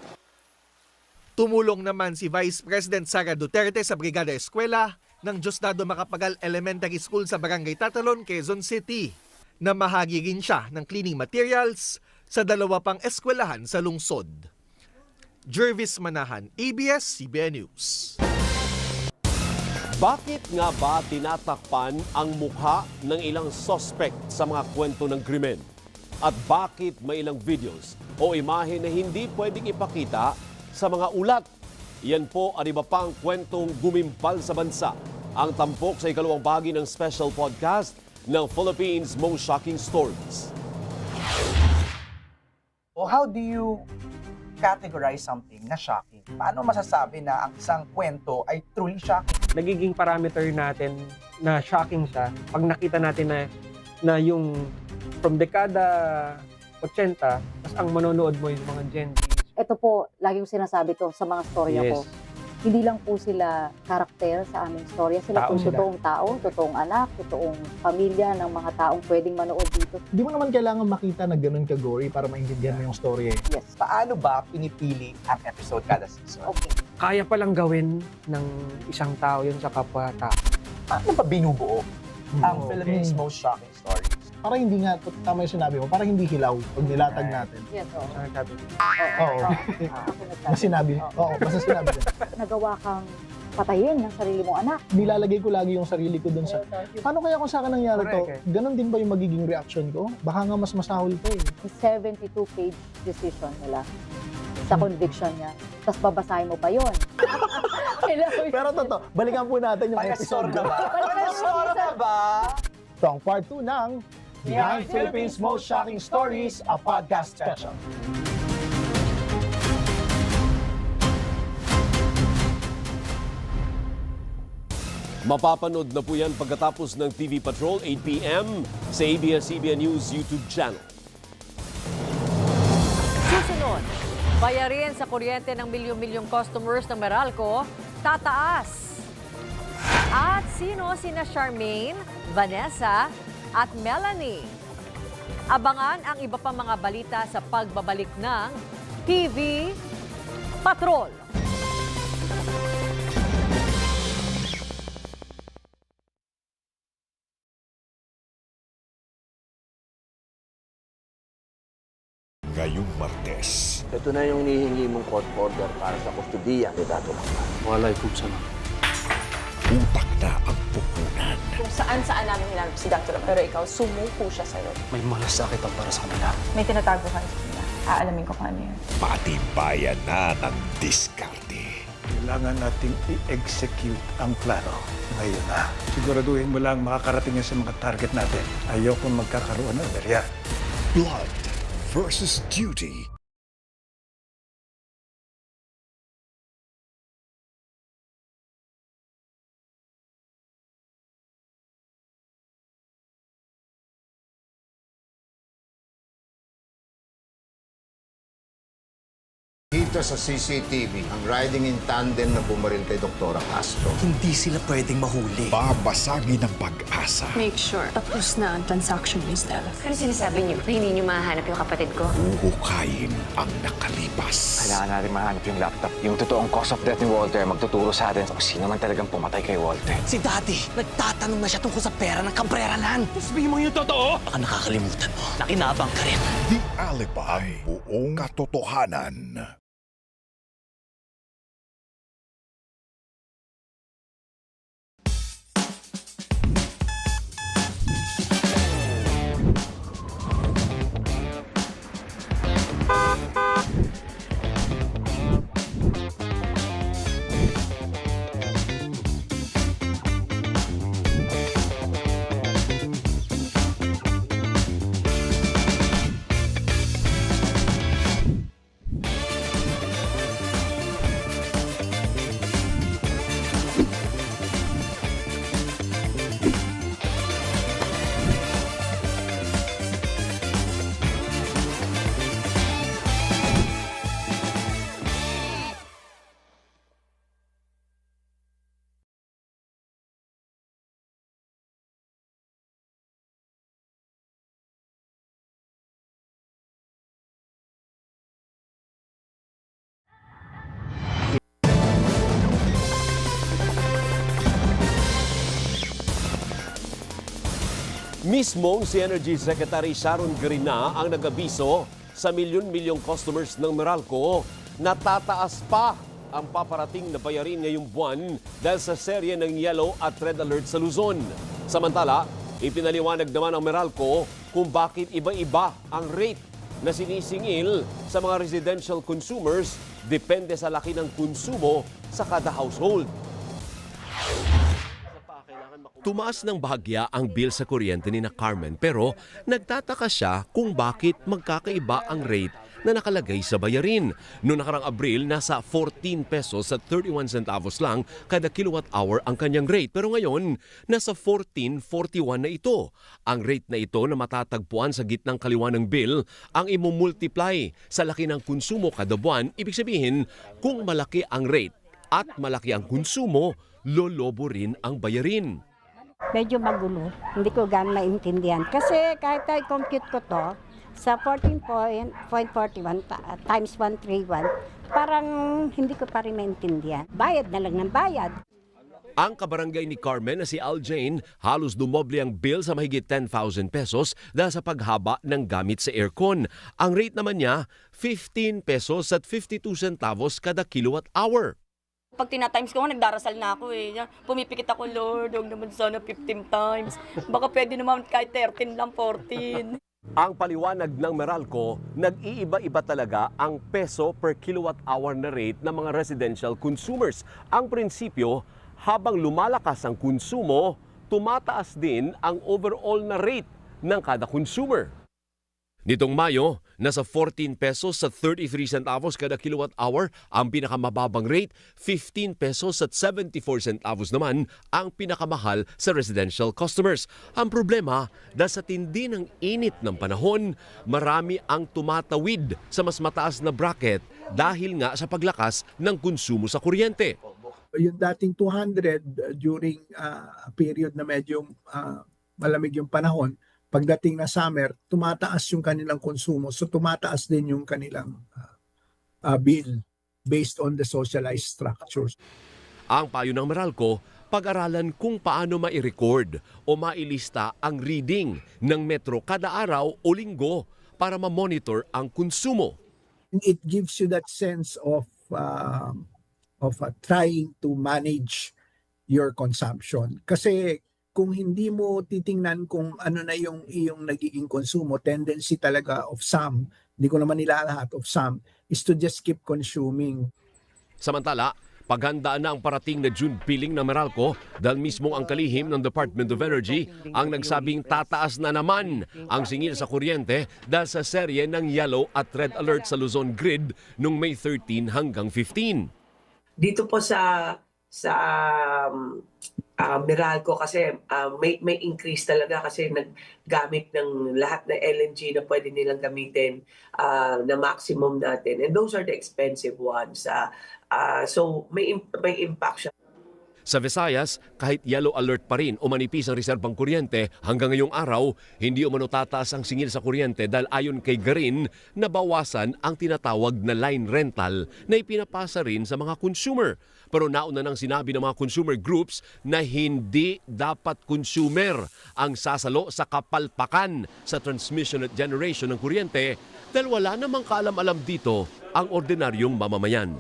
Speaker 3: Tumulong naman si Vice President Sara Duterte sa Brigada Eskwela ng Diosdado Macapagal Elementary School sa Barangay Tatalon, Quezon City, na mahagi rin siya ng cleaning materials sa 2 pang eskwelahan sa lungsod. Jervis Manahan, ABS-CBN News.
Speaker 24: Bakit nga ba tinatakpan ang mukha ng ilang suspect sa mga kwento ng krimen? At bakit may ilang videos o imahe na hindi pwedeng ipakita sa mga ulat? Yan po ang iba pang kwentong gumimpal sa bansa. Ang tampok sa ikalawang bahagi ng special podcast ng Philippines' Most Shocking Stories.
Speaker 25: How do you categorize something na shocking? Paano masasabi na ang isang kwento ay truly shocking?
Speaker 13: Nagiging parameter natin na shocking siya pag nakita natin na yung from dekada 80, tas ang manonood mo yung mga Gen Z.
Speaker 27: Ito po, lagi ko sinasabi to sa mga storya ko. Hindi lang po sila karakter sa aming storya. Sila po totoong tao, totoong anak, totoong pamilya ng mga taong pwedeng manood dito.
Speaker 28: Hindi mo naman kailangan makita na ganun ka-gory para maintindihan mo yung story.
Speaker 25: Yes. Paano ba pinipili ang episode kada season?
Speaker 27: Okay.
Speaker 13: Kaya palang gawin ng isang tao yun sa kapwa-tao.
Speaker 25: Paano ba binubuo ang Philippines' Most Shocking Stories?
Speaker 28: Para hindi nga, tama yung sinabi mo, para hindi hilaw pag nilatag natin.
Speaker 27: Yes, oo.
Speaker 28: Oo. Basta sinabi din.
Speaker 27: Nagawa kang patayin ng sarili mong anak.
Speaker 28: Nilalagay ko lagi yung sarili ko dun sa, paano kaya kung sa akin nangyari to, ganun din ba yung magiging reaction ko? Baka nga mas masahol to eh.
Speaker 27: 72-page decision nila sa conviction niya. Tapos babasahin mo pa yun.
Speaker 28: Pero totoo, balikan po natin yung episode.
Speaker 25: Pagkasor na ba?
Speaker 28: Ito ang part 2 ng Behind Philippines' Most Shocking Stories, a podcast special.
Speaker 24: Mapapanood na po yan pagkatapos ng TV Patrol, 8 p.m. sa ABS-CBN News YouTube channel.
Speaker 2: Susunod, bayarin sa kuryente ng milyong-milyong customers ng Meralco, tataas. At sino sina Charmaine, Vanessa at Melanie? Abangan ang iba pang mga balita sa pagbabalik ng TV Patrol.
Speaker 1: Ngayong Martes.
Speaker 12: Ito na yung hinihingi mong court order para sa kustudiya ni Dato Lakman.
Speaker 11: Walay kung saan.
Speaker 1: utak na ang puhunan.
Speaker 5: Kung saan-saan namin hinanap si Dr. Pero ikaw, sumuko siya sa'yo.
Speaker 11: May malasakit ang para sa kanila.
Speaker 5: May tinatago ka sa kanila. Aalamin ko kung ano yun.
Speaker 1: Patibayan na ng diskarte.
Speaker 7: Kailangan nating i-execute ang plano ngayon na. Siguraduhin mo lang makakarating yan sa mga target natin. Ayoko magkakaroon ng berya.
Speaker 1: Blood versus duty.
Speaker 8: Dito sa CCTV, ang riding in tandem na bumaril kay Dr. Castro.
Speaker 9: Hindi sila pwedeng mahuli.
Speaker 1: Babasagin ng pag-asa.
Speaker 5: Make sure tapos na ang transaction, Miss Della.
Speaker 15: Ano sinasabi niyo? Hindi niyo mahanap yung kapatid ko?
Speaker 1: Uhukayin ang nakalipas.
Speaker 12: Kailangan natin mahanap yung laptop. Yung totoong cause of death ni Walter, magtuturo sa atin kung sino man talagang pumatay kay Walter.
Speaker 9: Si Daddy, nagtatanong na siya tungkol sa pera ng Cabreralan.
Speaker 12: Sabihin mo yung totoo?
Speaker 9: Baka nakakalimutan mo. Nakinabang ka rin.
Speaker 1: The Alibi. Ang buong katotohanan.
Speaker 24: Mismong si Energy Secretary Sharon Grina ang nag-abiso sa milyon-milyong customers ng Meralco na tataas pa ang paparating na bayarin ngayong buwan dahil sa serye ng yellow at red alert sa Luzon. Samantala, ipinaliwanag naman ng Meralco kung bakit iba-iba ang rate na sinisingil sa mga residential consumers depende sa laki ng konsumo sa kada household. Tumaas ng bahagya ang bill sa kuryente ni na Carmen pero nagtataka siya kung bakit magkakaiba ang rate na nakalagay sa bayarin. Noong nakarang Abril, nasa 14 pesos at 31 centavos lang kada kilowatt hour ang kanyang rate. Pero ngayon, nasa 14.41 na ito. Ang rate na ito na matatagpuan sa gitnang kaliwa ng bill ang imumultiply sa laki ng konsumo kada buwan. Ibig sabihin, kung malaki ang rate at malaki ang konsumo, lolobo rin ang bayarin.
Speaker 16: Medyo magulo. Hindi ko gan maintindihan. Kasi kahit i-compute ko to, sa 14.41 times 131, parang hindi ko pa rin maintindihan. Bayad na lang ng bayad.
Speaker 24: Ang kabarangay ni Carmen na si Al Jane, halos dumoble ang bill sa mahigit 10,000 pesos dahil sa paghaba ng gamit sa aircon. Ang rate naman niya, 15 pesos at 52 centavos kada kilowatt hour.
Speaker 18: Pag tina-times ko, nagdarasal na ako eh. Pumipikit ako, Lord, huwag naman sana 15 times. Baka pwede naman kahit 13 lang, 14.
Speaker 24: Ang paliwanag ng Meralco, nag-iiba-iba talaga ang peso per kilowatt hour na rate ng mga residential consumers. Ang prinsipyo, habang lumalakas ang konsumo, tumataas din ang overall na rate ng kada consumer. Nitong Mayo, nasa 14 pesos at 33 centavos kada kilowatt hour ang pinakamababang rate, 15 pesos at 74 centavos naman ang pinakamahal sa residential customers. Ang problema, dahil sa tindi ng init ng panahon, marami ang tumatawid sa mas mataas na bracket dahil nga sa paglakas ng konsumo sa kuryente.
Speaker 26: Yung dating 200 during a period na medyo malamig yung panahon, pagdating na summer, tumataas yung kanilang konsumo. So tumataas din yung kanilang bill based on the socialized structures.
Speaker 24: Ang payo ng Meralco, pag-aralan kung paano mai-record o mailista ang reading ng metro kada araw o linggo para ma-monitor ang konsumo.
Speaker 26: It gives you that sense of trying to manage your consumption. Kasi kung hindi mo titingnan kung ano na yung iyong nagiging konsumo, tendency talaga of some, hindi ko naman nilalahat, of some, is to just keep consuming.
Speaker 24: Samantala, paghandaan na ang parating na June billing ng Meralco dahil mismo ang kalihim ng Department of Energy ang nagsabing tataas na naman ang singil sa kuryente dahil sa serye ng yellow at red alert sa Luzon grid noong May 13 hanggang 15.
Speaker 6: Dito po sa Meralco kasi may increase talaga kasi naggamit ng lahat ng LNG na pwede nilang gamitin na maximum natin. And those are the expensive ones. So may impact siya.
Speaker 24: Sa Visayas, kahit yellow alert pa rin o manipis ang reserbang kuryente, hanggang ngayong araw, hindi umano tataas ang singil sa kuryente dahil ayon kay Garin, nabawasan ang tinatawag na line rental na ipinapasa rin sa mga consumer. Pero nauna nang sinabi ng mga consumer groups na hindi dapat consumer ang sasalo sa kapalpakan sa transmission at generation ng kuryente dahil wala namang kaalam-alam dito ang ordinaryong mamamayan.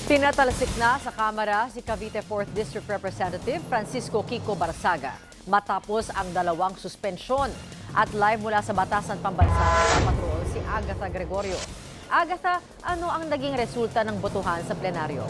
Speaker 2: Tinatalsik na sa Kamara si Cavite 4th District Representative Francisco Kiko Barzaga matapos ang 2 suspensyon. At live mula sa Batasan Pambansa sa Patrol si Agatha Gregorio. Agatha, ano ang naging resulta ng botohan sa plenaryo?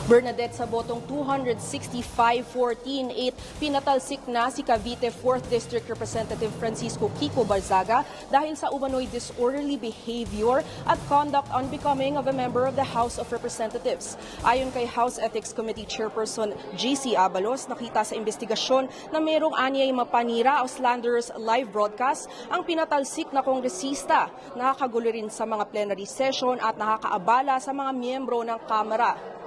Speaker 10: Bernadette, sa botong 265-14-8, pinatalsik na si Cavite 4th District Representative Francisco Kiko Barzaga dahil sa umano'y disorderly behavior at conduct unbecoming of a member of the House of Representatives. Ayon kay House Ethics Committee Chairperson G.C. Abalos, nakita sa investigasyon na mayroong anyay mapanira o slanderous live broadcast ang pinatalsik na kongresista. Nakakagulo rin sa mga plenary session at nakakaabala sa mga miyembro ng Kamara.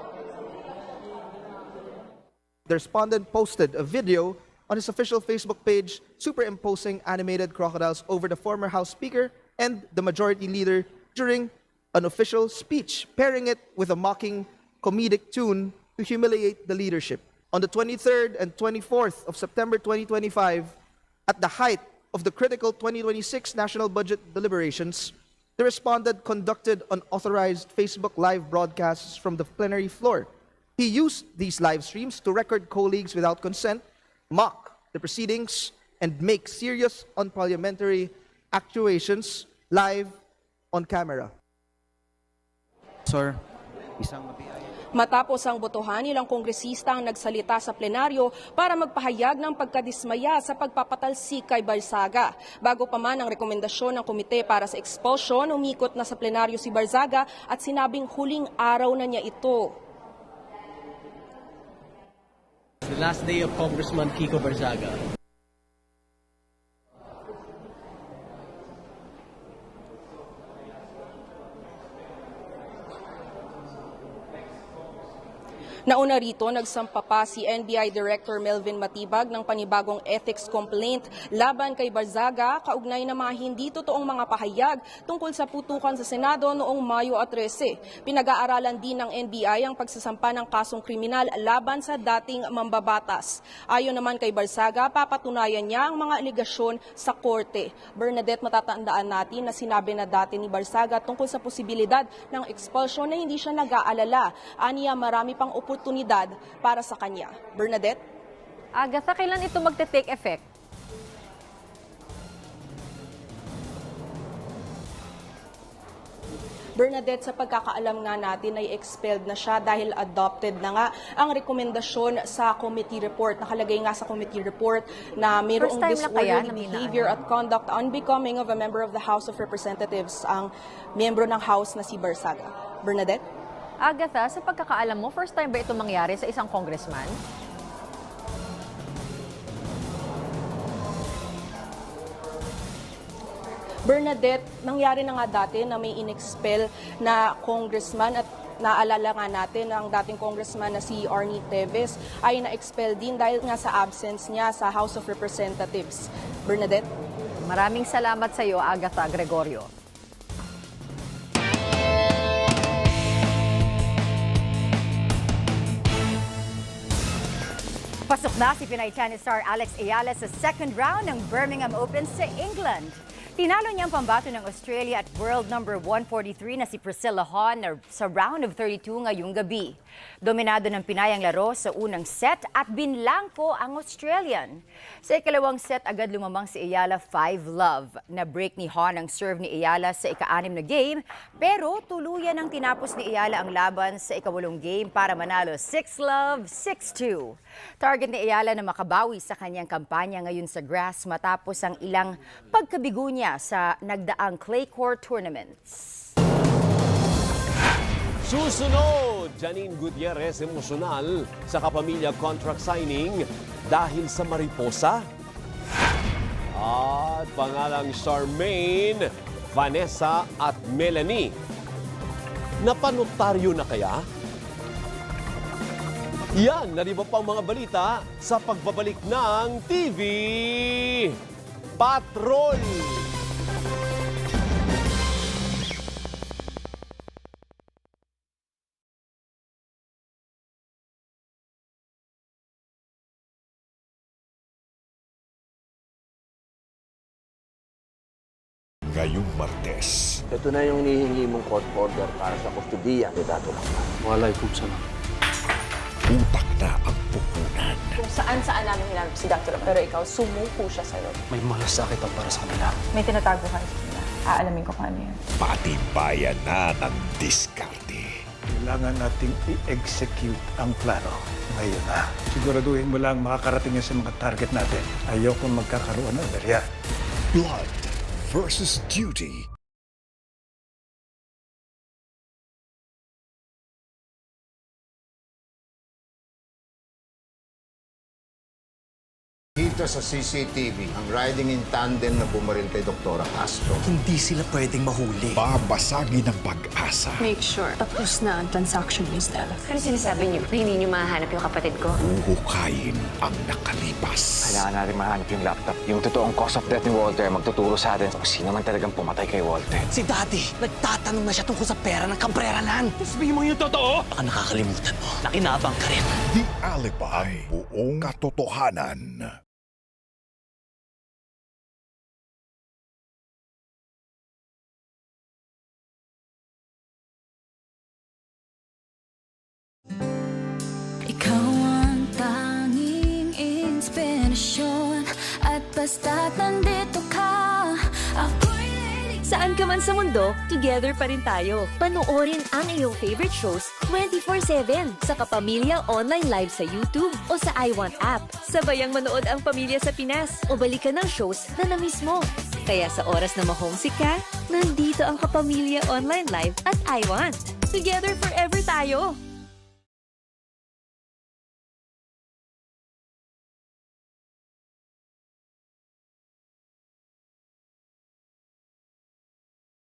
Speaker 14: The respondent posted a video on his official Facebook page superimposing animated crocodiles over the former House Speaker and the Majority Leader during an official speech, pairing it with a mocking comedic tune to humiliate the leadership. On the 23rd and 24th of September 2025, at the height of the critical 2026 national budget deliberations, the respondent conducted unauthorized Facebook live broadcasts from the plenary floor. He used these live streams to record colleagues without consent, mock the proceedings, and make serious unparliamentary accusations live on camera. Sir,
Speaker 10: Matapos ang botohan, ilang kongresista ang nagsalita sa plenaryo para magpahayag ng pagkadismaya sa pagpapatalsik kay Barzaga. Bago pa man ang rekomendasyon ng komite para sa expulsion, umikot na sa plenaryo si Barzaga at sinabing huling araw na niya ito.
Speaker 17: The last day of Congressman Kiko Barzaga.
Speaker 10: Nauna rito, nagsampa pa si NBI Director Melvin Matibag ng panibagong ethics complaint laban kay Barzaga kaugnay ng mga hindi totoong mga pahayag tungkol sa putukan sa Senado noong Mayo 13. Pinag-aaralan din ng NBI ang pagsasampa ng kasong kriminal laban sa dating mambabatas. Ayon naman kay Barzaga, papatunayan niya ang mga aligasyon sa korte. Bernadette, matatandaan natin na sinabi na dati ni Barzaga tungkol sa posibilidad ng expulsion na hindi siya nag-aalala. Aniya, marami pang oportunidad para sa kanya. Bernadette?
Speaker 2: Agatha, kailan ito magte-take effect?
Speaker 10: Bernadette, sa pagkakaalam nga natin ay expelled na siya dahil adopted na nga ang rekomendasyon sa committee report. Nakalagay nga sa committee report na mayroong disorderly behavior at conduct unbecoming of a member of the House of Representatives ang miyembro ng House na si Barzaga. Bernadette?
Speaker 2: Agatha, sa pagkakaalam mo, first time ba ito mangyari sa isang congressman?
Speaker 10: Bernadette, nangyari na nga dati na may inexpel na congressman at naalala nga natin ang dating congressman na si Arnie Teves ay na-expel din dahil nga sa absence niya sa House of Representatives. Bernadette?
Speaker 2: Maraming salamat sa iyo, Agatha Gregorio.
Speaker 19: Pasok na si Pinay tennis star Alex Ayala sa second round ng Birmingham Open sa England.
Speaker 3: Tinalo niyang pambato ng Australia at world number 143 na si Priscilla Hon sa round of 32 ngayong gabi. Dominado ng Pinay ang laro sa unang set at binlangko ang Australian. Sa ikalawang set, agad lumamang si Ayala 5-love. Na-break ni Hon ang serve ni Ayala sa ika-6 na game, pero tuluyan ang tinapos ni Ayala ang laban sa ika-8 game para manalo 6-love, 6-2. Target ni Ayala na makabawi sa kanyang kampanya ngayon sa grass matapos ang ilang pagkabigo niya sa nagdaang clay court tournaments.
Speaker 24: Susunod, Janine Gutierrez emosyonal sa kapamilya contract signing dahil sa mariposa. At pangalang Charmaine, Vanessa at Melanie. Napanotaryo na kaya? Yan, nariba pang mga balita sa pagbabalik ng TV Patrol.
Speaker 1: Ngayong Martes.
Speaker 4: Ito na yung hinihingi mong court order para sa kustudiya ni Dato Lakman.
Speaker 11: Walay kung saan.
Speaker 1: Utak na ang pupunan.
Speaker 5: Kung saan-saan namin hinanap si Dr. Pero ikaw, sumuko siya sa'yo.
Speaker 11: May malasakit ang para sa kanila.
Speaker 5: May tinatago ka sa kanila. Aalamin ko kung ano yan.
Speaker 1: Patibayan na ng diskarte.
Speaker 7: Kailangan nating i-execute ang plano ngayon na. Siguraduhin mo lang makakarating yan sa mga target natin. Ayoko magkakaroon ng barya.
Speaker 1: Blood versus duty.
Speaker 8: Kita sa CCTV ang riding in tandem na bumaril kay Dr. Castro.
Speaker 9: Hindi sila pwedeng mahuli.
Speaker 1: Babasagin ng pag-asa.
Speaker 5: Make sure tapos na ang transaction ni Stella.
Speaker 15: Ano sinasabi niyo? Hindi niyo mahanap yung kapatid ko?
Speaker 1: Uhukayin ang nakalipas.
Speaker 12: Kailangan natin mahanap yung laptop. Yung totoong cause of death ni Walter magtuturo sa atin kung sino man talagang pumatay kay Walter.
Speaker 9: Si Daddy, nagtatanong na siya tungkol sa pera ng Cabrera Land.
Speaker 11: Sabihin mo yung totoo?
Speaker 9: Baka nakakalimutan mo. Nakinabang ka rin.
Speaker 1: The Alibi. Ang buong katotohanan.
Speaker 13: Ikaw ang tanging inspirasyon at basta't nandito ka, ako'y lilig.
Speaker 19: Saan ka man sa mundo, together pa rin tayo. Panoorin ang iyong favorite shows 24/7 sa Kapamilya Online Live sa YouTube o sa iWant app. Sabayang manood ang pamilya sa Pinas o balikan ng shows na na-miss mo. Kaya sa oras na ma-homesick ka, nandito ang Kapamilya Online Live at iWant. Together forever tayo!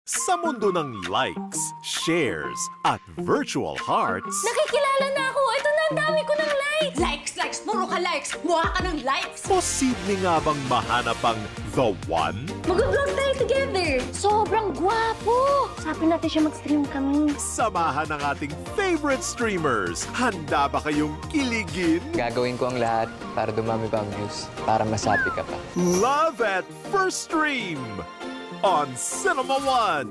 Speaker 20: Sa mundo ng likes, shares, at virtual hearts,
Speaker 13: Nakikilala na ako! Ito na, ang dami ko ng likes! Likes! Puro ka likes! Mukha ka ng likes!
Speaker 20: posible nga bang mahanap ang the one?
Speaker 13: Mag-vlog tayo together! Sobrang gwapo! Sabi natin siya mag-stream kami.
Speaker 20: Samahan ang ating favorite streamers. Handa ba kayong kiligin?
Speaker 21: Gagawin ko ang lahat para dumami pa ang views, para masabi ka pa.
Speaker 20: Love at First Stream on Cinema One.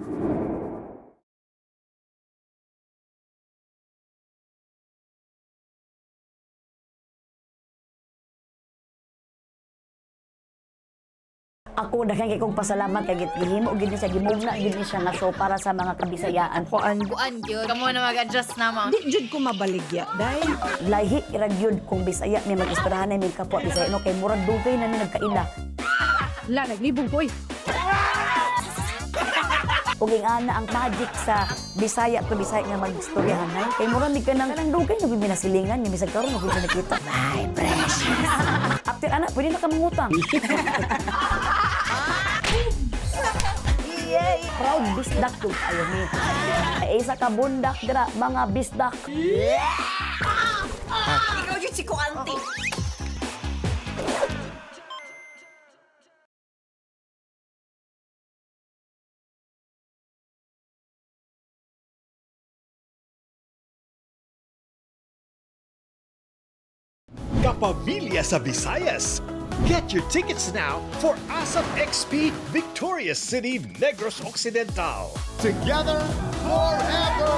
Speaker 22: Ako daghang kay kong pasalamat kay gihimo gid siya gimugna gid siya nga show para sa mga kabisayaan.
Speaker 23: Kuan gyud. Kamo na mag-adjust naman.
Speaker 22: Di jud ko mabaligya dai. Lahi ra gyud kung Bisaya may mag-ispirahan mi kapwa Bisaya no kay murag dugay na mi nagkaila.
Speaker 23: La naglibog ko
Speaker 22: Uging ana ang magic sa Bisaya to Bisaya nga mag-istoryahan hay. Kay murag mi kanang dugay na binasilingan ni bisag karon ug nakita. Ay precious. After ana pwede na ka mangutang. Yay! Proud bisdak to tayo ni. Isa ka bundak dira mga bisdak.
Speaker 23: Ikaw yung si ko auntie.
Speaker 1: Kapamilya sa Visayas. Get your tickets now for ASAP XP Victorious City Negros Occidental. Together forever!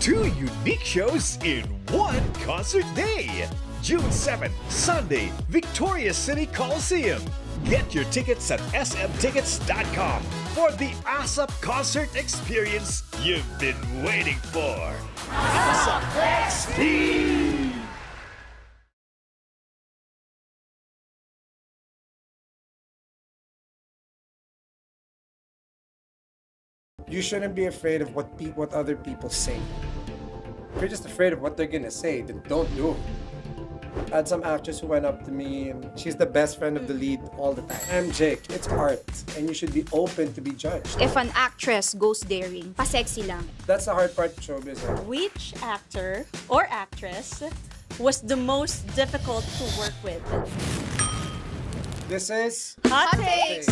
Speaker 1: 2 unique shows in one concert day. June 7, Sunday, Victorious City Coliseum. Get your tickets at smtickets.com for the ASAP concert experience you've been waiting for. ASAP XP!
Speaker 6: You shouldn't be afraid of what other people say. If you're just afraid of what they're gonna say, then don't do it. I had some actress who went up to me and she's the best friend of the lead all the time. I'm Jake, it's art and you should be open to be judged.
Speaker 14: If an actress goes daring, pa-sexy lang.
Speaker 6: That's the hard part of showbiz.
Speaker 16: Which actor or actress was the most difficult to work with?
Speaker 6: This is
Speaker 16: Hot Takes!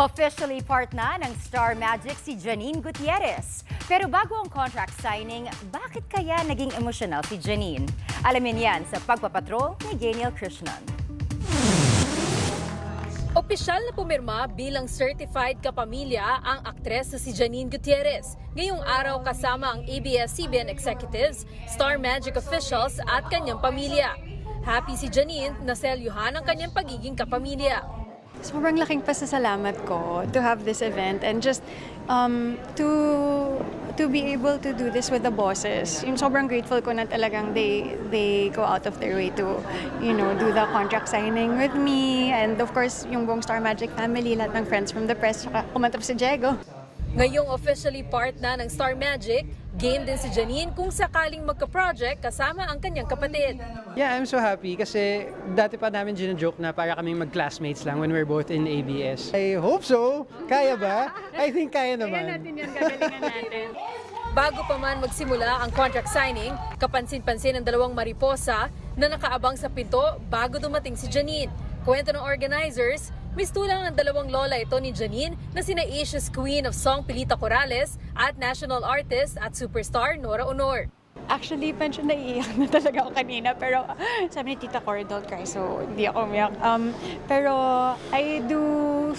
Speaker 3: Officially part na ng Star Magic si Janine Gutierrez. Pero bago ang contract signing, bakit kaya naging emosyonal si Janine? Alamin yan sa pagpapatrol ni Geniel Krishnan.
Speaker 18: Opisyal na pumirma bilang certified kapamilya ang aktres na si Janine Gutierrez. Ngayong araw kasama ang ABS-CBN executives, Star Magic officials at kanyang pamilya. Happy si Janine na selyuhan ang kanyang pagiging kapamilya.
Speaker 25: Sobrang laking pasasalamat ko to have this event and just to be able to do this with the bosses. Yung sobrang grateful ko na talagang they go out of their way to, do the contract signing with me. And of course, yung buong Star Magic family, lahat ng friends from the press, saka kumantap si Diego.
Speaker 18: Ngayong officially part na ng Star Magic, game din si Janine kung sakaling magka-project kasama ang kanyang kapatid.
Speaker 17: Yeah, I'm so happy kasi dati pa namin gina-joke na para kaming mag-classmates lang when we're both in ABS. I hope so. Kaya ba? I think kaya naman. Kaya natin yan, gagalingan natin.
Speaker 18: Bago pa man magsimula ang contract signing, kapansin-pansin ang dalawang mariposa na nakaabang sa pinto bago dumating si Janine. Kwento ng organizers, mistulang ang dalawang lola ito ni Janine na sina Asia's Queen of Song Pilita Corrales at national artist at superstar Nora Honor.
Speaker 25: Actually, medyo naiiyak na talaga ako kanina, pero sabi ni Tita Cor, don't cry, so hindi ako umiyak. Pero I do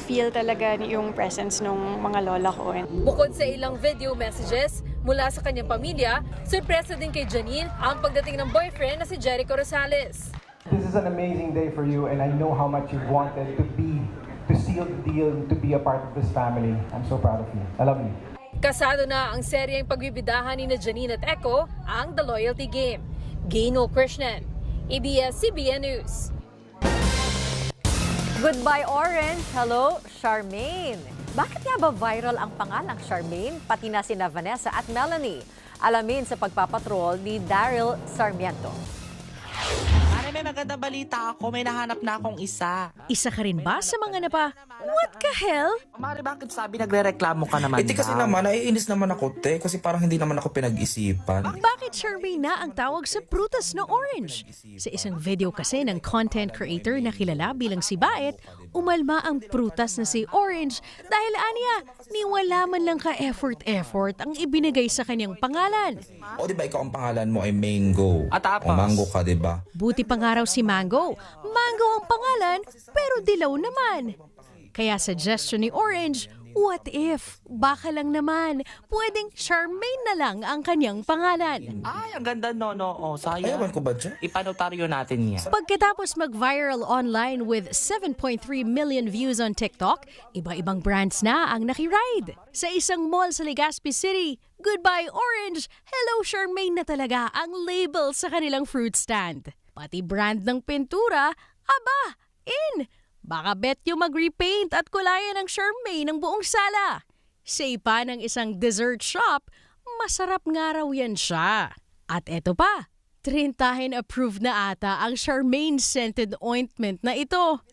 Speaker 25: feel talaga yung presence ng mga lola ko.
Speaker 18: Bukod sa ilang video messages mula sa kanyang pamilya, surpresa din kay Janine ang pagdating ng boyfriend na si Jericho Rosales.
Speaker 26: This is an amazing day for you and I know how much you've wanted to seal the deal, to be a part of this family. I'm so proud of you. I love you.
Speaker 18: Kasado na ang seryeng pagbibidahan ni Janine at Echo, ang The Loyalty Game. Geniel Krishnan, ABS-CBN News.
Speaker 2: Goodbye Orange, hello Charmaine. Bakit nga ba viral ang pangalang Charmaine, pati na sina Vanessa at Melanie? Alamin sa pagpapatrol ni Daryl Sarmiento.
Speaker 27: May maganda balita ako, may nahanap na akong isa.
Speaker 28: Isa ka rin ba sa mga napa? What the hell?
Speaker 27: Mari, bakit sabi nagre-reklamo ka naman?
Speaker 29: Kasi naman, naiinis naman ako, te. Kasi parang hindi naman ako pinag-isipan.
Speaker 28: Bakit Charmaine na ang tawag sa prutas na orange? Sa isang video kasi ng content creator na kilala bilang si Baet, umalma ang prutas na si Orange dahil aniya, niwala man lang ka-effort ang ibinigay sa kanyang pangalan.
Speaker 29: O diba ikaw ang pangalan mo ay Mango? O Mango ka, diba?
Speaker 28: Buti pa nga raw si Mango. Mango ang pangalan, pero dilaw naman. Kaya suggestion ni Orange, what if, baka lang naman, pwedeng Charmaine na lang ang kanyang pangalan.
Speaker 27: Ay, ang ganda no. Oh, sayang.
Speaker 29: Ayawan ko ba dyan?
Speaker 27: Ipanotaryo natin yan.
Speaker 28: Pagkatapos mag-viral online with 7.3 million views on TikTok, iba-ibang brands na ang nakiride. Sa isang mall sa Legazpi City, Goodbye Orange, Hello Charmaine na talaga ang label sa kanilang fruit stand. Pati brand ng pintura, aba, in! Baka bet yung mag-repaint at kulayan ng Charmaine ng buong sala. Sa ipa ng isang dessert shop, masarap nga raw yan siya. At eto pa, Trintahin approved na ata ang Charmaine scented ointment na ito.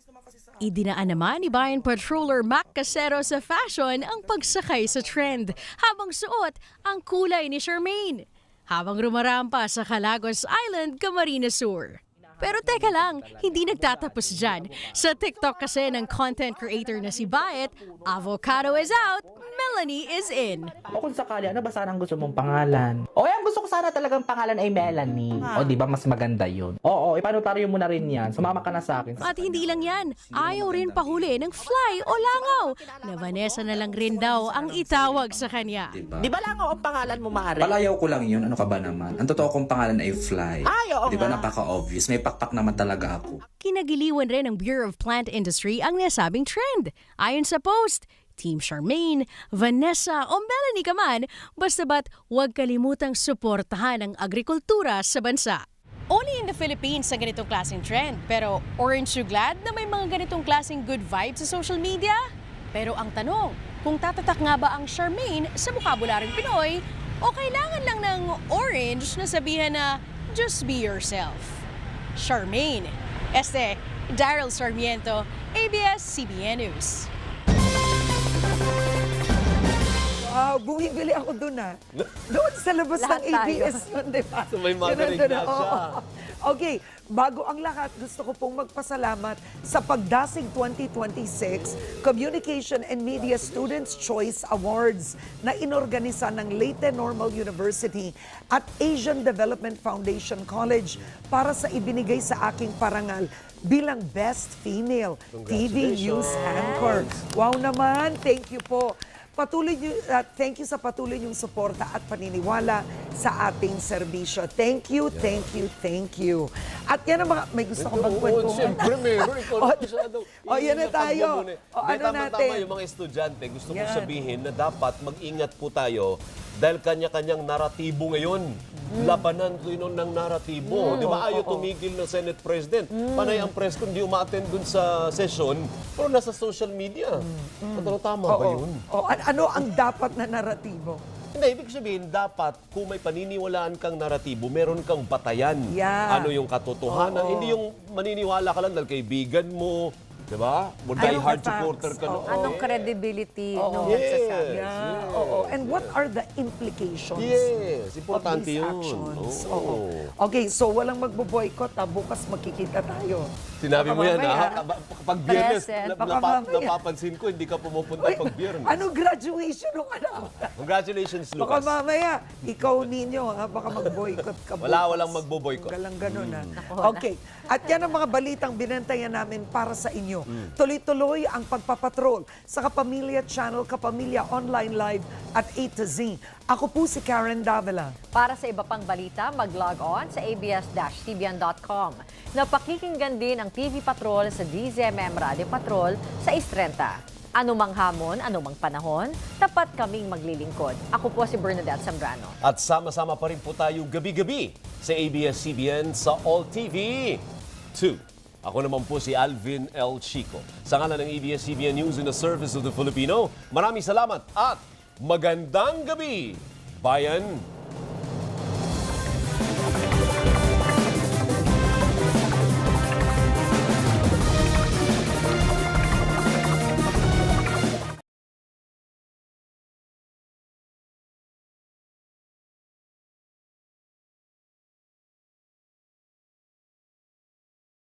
Speaker 28: Idinaan naman ni Bayan Patroller Mac Casero sa fashion ang pagsakay sa trend habang suot ang kulay ni Charmaine. Habang rumarampa sa Calagos Island, Camarines Sur. Pero teka lang, hindi nagtatapos dyan. Sa TikTok kasi ng content creator na si Bayet, avocado is out, Melanie is in.
Speaker 27: O kung sakali, ano ba sanang gusto mong pangalan? O ang gusto ko sana talagang pangalan ay Melanie. O di ba mas maganda yun? Oo, ipanotaryo mo na rin yan. Sumama ka na sa akin.
Speaker 28: At hindi lang yan, ayaw rin pahuli ng fly o langaw na Vanessa na lang rin daw ang itawag sa kanya.
Speaker 27: Di ba langaw ang pangalan mo, Mare?
Speaker 29: Palayaw ko lang yun. Ano ka ba naman? Ang totoo kong pangalan ay Fly.
Speaker 27: Ay, oo
Speaker 29: Di ba
Speaker 27: nga.
Speaker 29: napaka-obvious? May pakpak naman talaga ako.
Speaker 28: Kinagiliwan rin ng Bureau of Plant Industry ang nasabing trend. Ayon sa post, Team Charmaine, Vanessa o Melanie ka man, basta ba't huwag kalimutang suportahan ang agrikultura sa bansa. Only in the Philippines sa ganitong klaseng trend. Pero orange you glad na may mga ganitong klaseng good vibes sa social media? Pero ang tanong, kung tatatak nga ba ang Charmaine sa bukabularyong Pinoy o kailangan lang ng orange na sabihan na just be yourself? Charmaine. Daryl Sarmiento, ABS-CBN News.
Speaker 4: Bumibili ako doon Doon sa labas ng ABS yun, di ba?
Speaker 5: So may magaling na siya.
Speaker 4: Okay, bago ang lahat, gusto ko pong magpasalamat sa Pagdasig 2026 Communication and Media Students' Choice Awards na inorganisa ng Leyte Normal University at Asian Development Foundation College para sa ibinigay sa aking parangal bilang Best Female TV News Anchor. Wow naman! Thank you po. Thank you sa patuloy niyong suporta at paniniwala sa ating serbisyo. Thank you, thank you, thank you. At yan ang mga, may gusto ko magkwentuhan.
Speaker 5: Siyempre, meron.
Speaker 4: Yan na tayo. Ano natin?
Speaker 5: Tama yung mga estudyante. Gusto ko sabihin na dapat mag-ingat po tayo dahil kanya-kanyang naratibo ngayon. Labanan ko yun ng naratibo. Di ba ayaw tumigil ng Senate President? Panay ang press kung di umaattend dun sa session, pero nasa social media. Tama ba yun?
Speaker 4: Ano ang dapat na naratibo?
Speaker 5: Hindi, ibig sabihin, dapat kung may paniniwalaan kang naratibo, meron kang batayan. Ano yung katotohanan. Hindi yung maniniwala ka lang dahil kaibigan mo, di ba? Die-hard supporter ka.
Speaker 2: Anong credibility nung nagsasabi?
Speaker 4: And what are the implications
Speaker 5: importante
Speaker 4: of these
Speaker 5: yun.
Speaker 4: actions? Okay, so walang magbo-boycott. Bukas magkikita tayo.
Speaker 5: Sinabi mo yan, kapag Biyernes, napapansin ko, hindi ka pumupunta pag Biyernes.
Speaker 4: Ano graduation ng anak mo?
Speaker 5: Congratulations, Lucas.
Speaker 4: Baka mamaya, ikaw ninyo, baka mag-boycott ka bukas.
Speaker 5: Walang magbo-boycott.
Speaker 4: Galang ganun, Okay. At yan ang mga balitang binantayan namin para sa inyo. Tuloy-tuloy ang pagpapatrol sa Kapamilya Channel, Kapamilya Online Live at A to Z. Ako po si Karen Davila.
Speaker 2: Para sa iba pang balita, mag-log on sa abs-cbn.com. Napakikinggan din ang TV Patrol sa DZMM Radio Patrol sa Istrenta. Anumang hamon, anumang panahon, tapat kaming maglilingkod. Ako po si Bernadette Zambrano.
Speaker 5: At sama-sama pa rin po tayo gabi-gabi sa ABS-CBN sa All TV 2. Ako naman po si Alvin L. Chico. Sa ngalan ng ABS-CBN News in the Service of the Filipino, maraming salamat at magandang gabi, bayan!